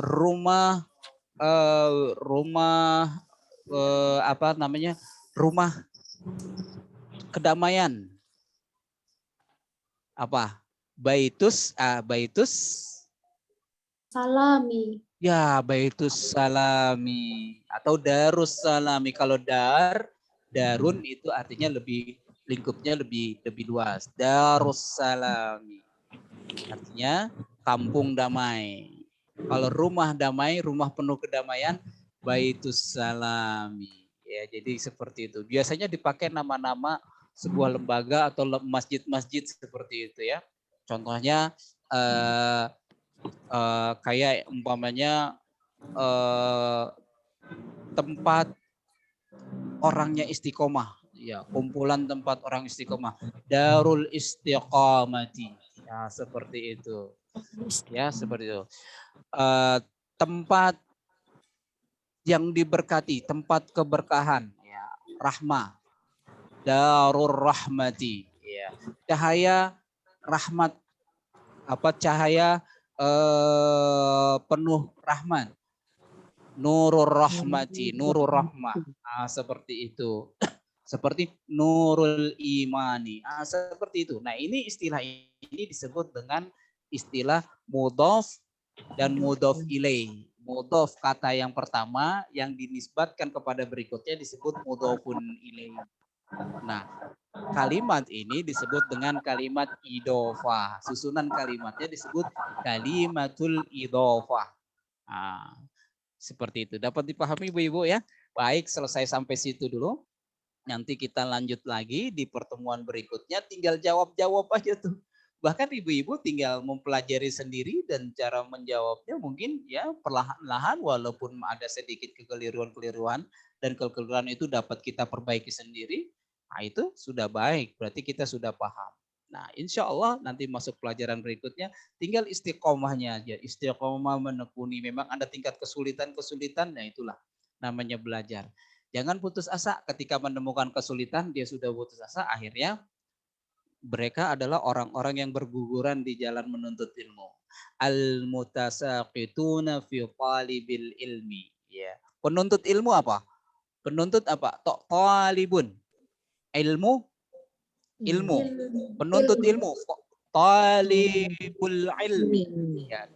rumah rumah kedamaian. Apa? Baitus Salami. Ya, Baitus Salami atau Darus Salami. Kalau darun itu artinya lebih lingkupnya lebih luas. Darus Salami artinya kampung damai. Kalau rumah damai, rumah penuh kedamaian, Baitus Salami. Ya, jadi seperti itu. Biasanya dipakai nama-nama sebuah lembaga atau masjid-masjid seperti itu ya. Contohnya kayak umpamanya tempat orangnya istiqomah, ya, kumpulan tempat orang istiqomah, Darul Istiqamati, ya seperti itu, ya seperti itu. Tempat yang diberkati, tempat keberkahan, ya, rahmah, Darur Rahmati, ya, cahaya rahmat, cahaya penuh rahmat, Nurul Rahmati, Nurul Rahmah, seperti itu. Seperti Nurul Imani, seperti itu. Nah, ini istilah ini disebut dengan istilah mudhof dan mudhof ilaih. Mudhof kata yang pertama yang dinisbatkan kepada berikutnya disebut mudhofun ilaih. Nah, kalimat ini disebut dengan kalimat idhofah. Susunan kalimatnya disebut kalimatul idhofah. Nah, seperti itu. Dapat dipahami Ibu-ibu ya? Baik, selesai sampai situ dulu. Nanti kita lanjut lagi di pertemuan berikutnya. Tinggal jawab-jawab aja tuh. Bahkan ibu-ibu tinggal mempelajari sendiri dan cara menjawabnya mungkin ya perlahan-lahan walaupun ada sedikit kekeliruan-keliruan dan kekeliruan itu dapat kita perbaiki sendiri. Nah, itu sudah baik, berarti kita sudah paham. Nah, insya Allah nanti masuk pelajaran berikutnya, tinggal istiqomahnya aja. Istiqomah menekuni, memang ada tingkat kesulitan-kesulitan, nah itulah namanya belajar. Jangan putus asa ketika menemukan kesulitan, dia sudah putus asa, akhirnya mereka adalah orang-orang yang berguguran di jalan menuntut ilmu. Al-mutasaqituna fi talibil ilmi. Ya. Penuntut ilmu apa? Penuntut apa? Talibun. Ilmu, penuntut ilmu, talibul ilmi. Ya.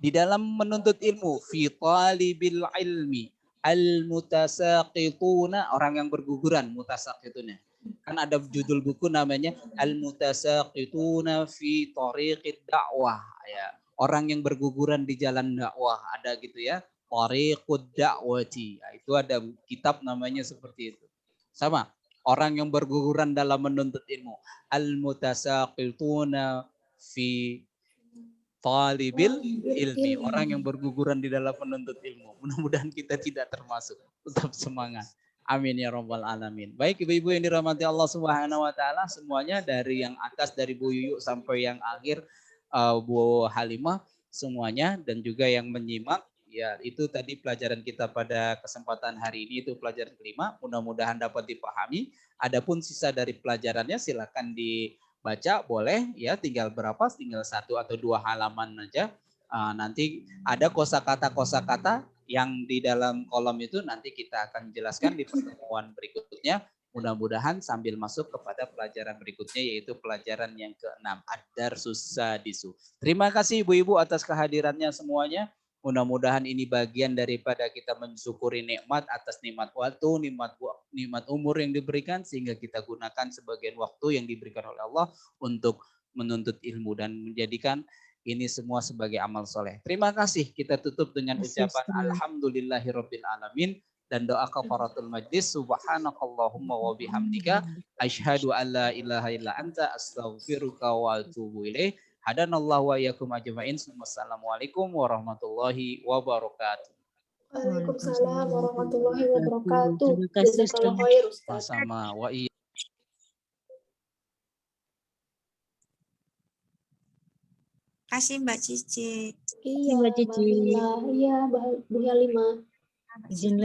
Di dalam menuntut ilmu, fi talibil ilmi, al mutasaqituna, orang yang berguguran, mutasaqituna. Kan ada judul buku namanya al mutasaqituna fi tariqid dakwah, ya. Orang yang berguguran di jalan dakwah, ada gitu ya. Tariqud dakwati. Ya, itu ada kitab namanya seperti itu. Sama. Orang yang berguguran dalam menuntut ilmu. Al-mutasaqituna fi talibil ilmi. Orang yang berguguran di dalam menuntut ilmu. Mudah-mudahan kita tidak termasuk. Tetap semangat. Amin ya rabbal alamin. Baik ibu-ibu yang dirahmati Allah Subhanahu wa taala, semuanya dari yang atas dari Bu Yuyu sampai yang akhir Bu Halimah semuanya, dan juga yang menyimak. Ya, itu tadi pelajaran kita pada kesempatan hari ini, itu pelajaran kelima. Mudah-mudahan dapat dipahami. Adapun sisa dari pelajarannya silakan dibaca, boleh ya, tinggal berapa? Tinggal 1 atau 2 halaman aja. Nanti ada kosakata yang di dalam kolom itu nanti kita akan jelaskan di pertemuan berikutnya. Mudah-mudahan sambil masuk kepada pelajaran berikutnya, yaitu pelajaran yang ke-6, Ad-Darsus Sadisu. Terima kasih ibu-ibu atas kehadirannya semuanya. Mudah-mudahan ini bagian daripada kita mensyukuri nikmat atas nikmat waktu, nikmat umur yang diberikan, sehingga kita gunakan sebagian waktu yang diberikan oleh Allah untuk menuntut ilmu dan menjadikan ini semua sebagai amal soleh. Terima kasih. Kita tutup dengan ucapan alhamdulillahirabbil alamin dan doa kafaratul majlis. Subhanakallahumma wa bihamdika asyhadu an la ilaha illa anta astaghfiruka wa atubu ilaik. Hadanallahu wa iyyakum ajma'in. Wassalamualaikum warahmatullahi wabarakatuh. Waalaikumsalam warahmatullahi wabarakatuh. Terima kasih, Jazakallah Ustaz. khair, Ustaz. Sama wa iya. Kasih Mbak Cici. Iya, Mbak Cici. Mbak Mila. Iya, Bu Halimah. Izin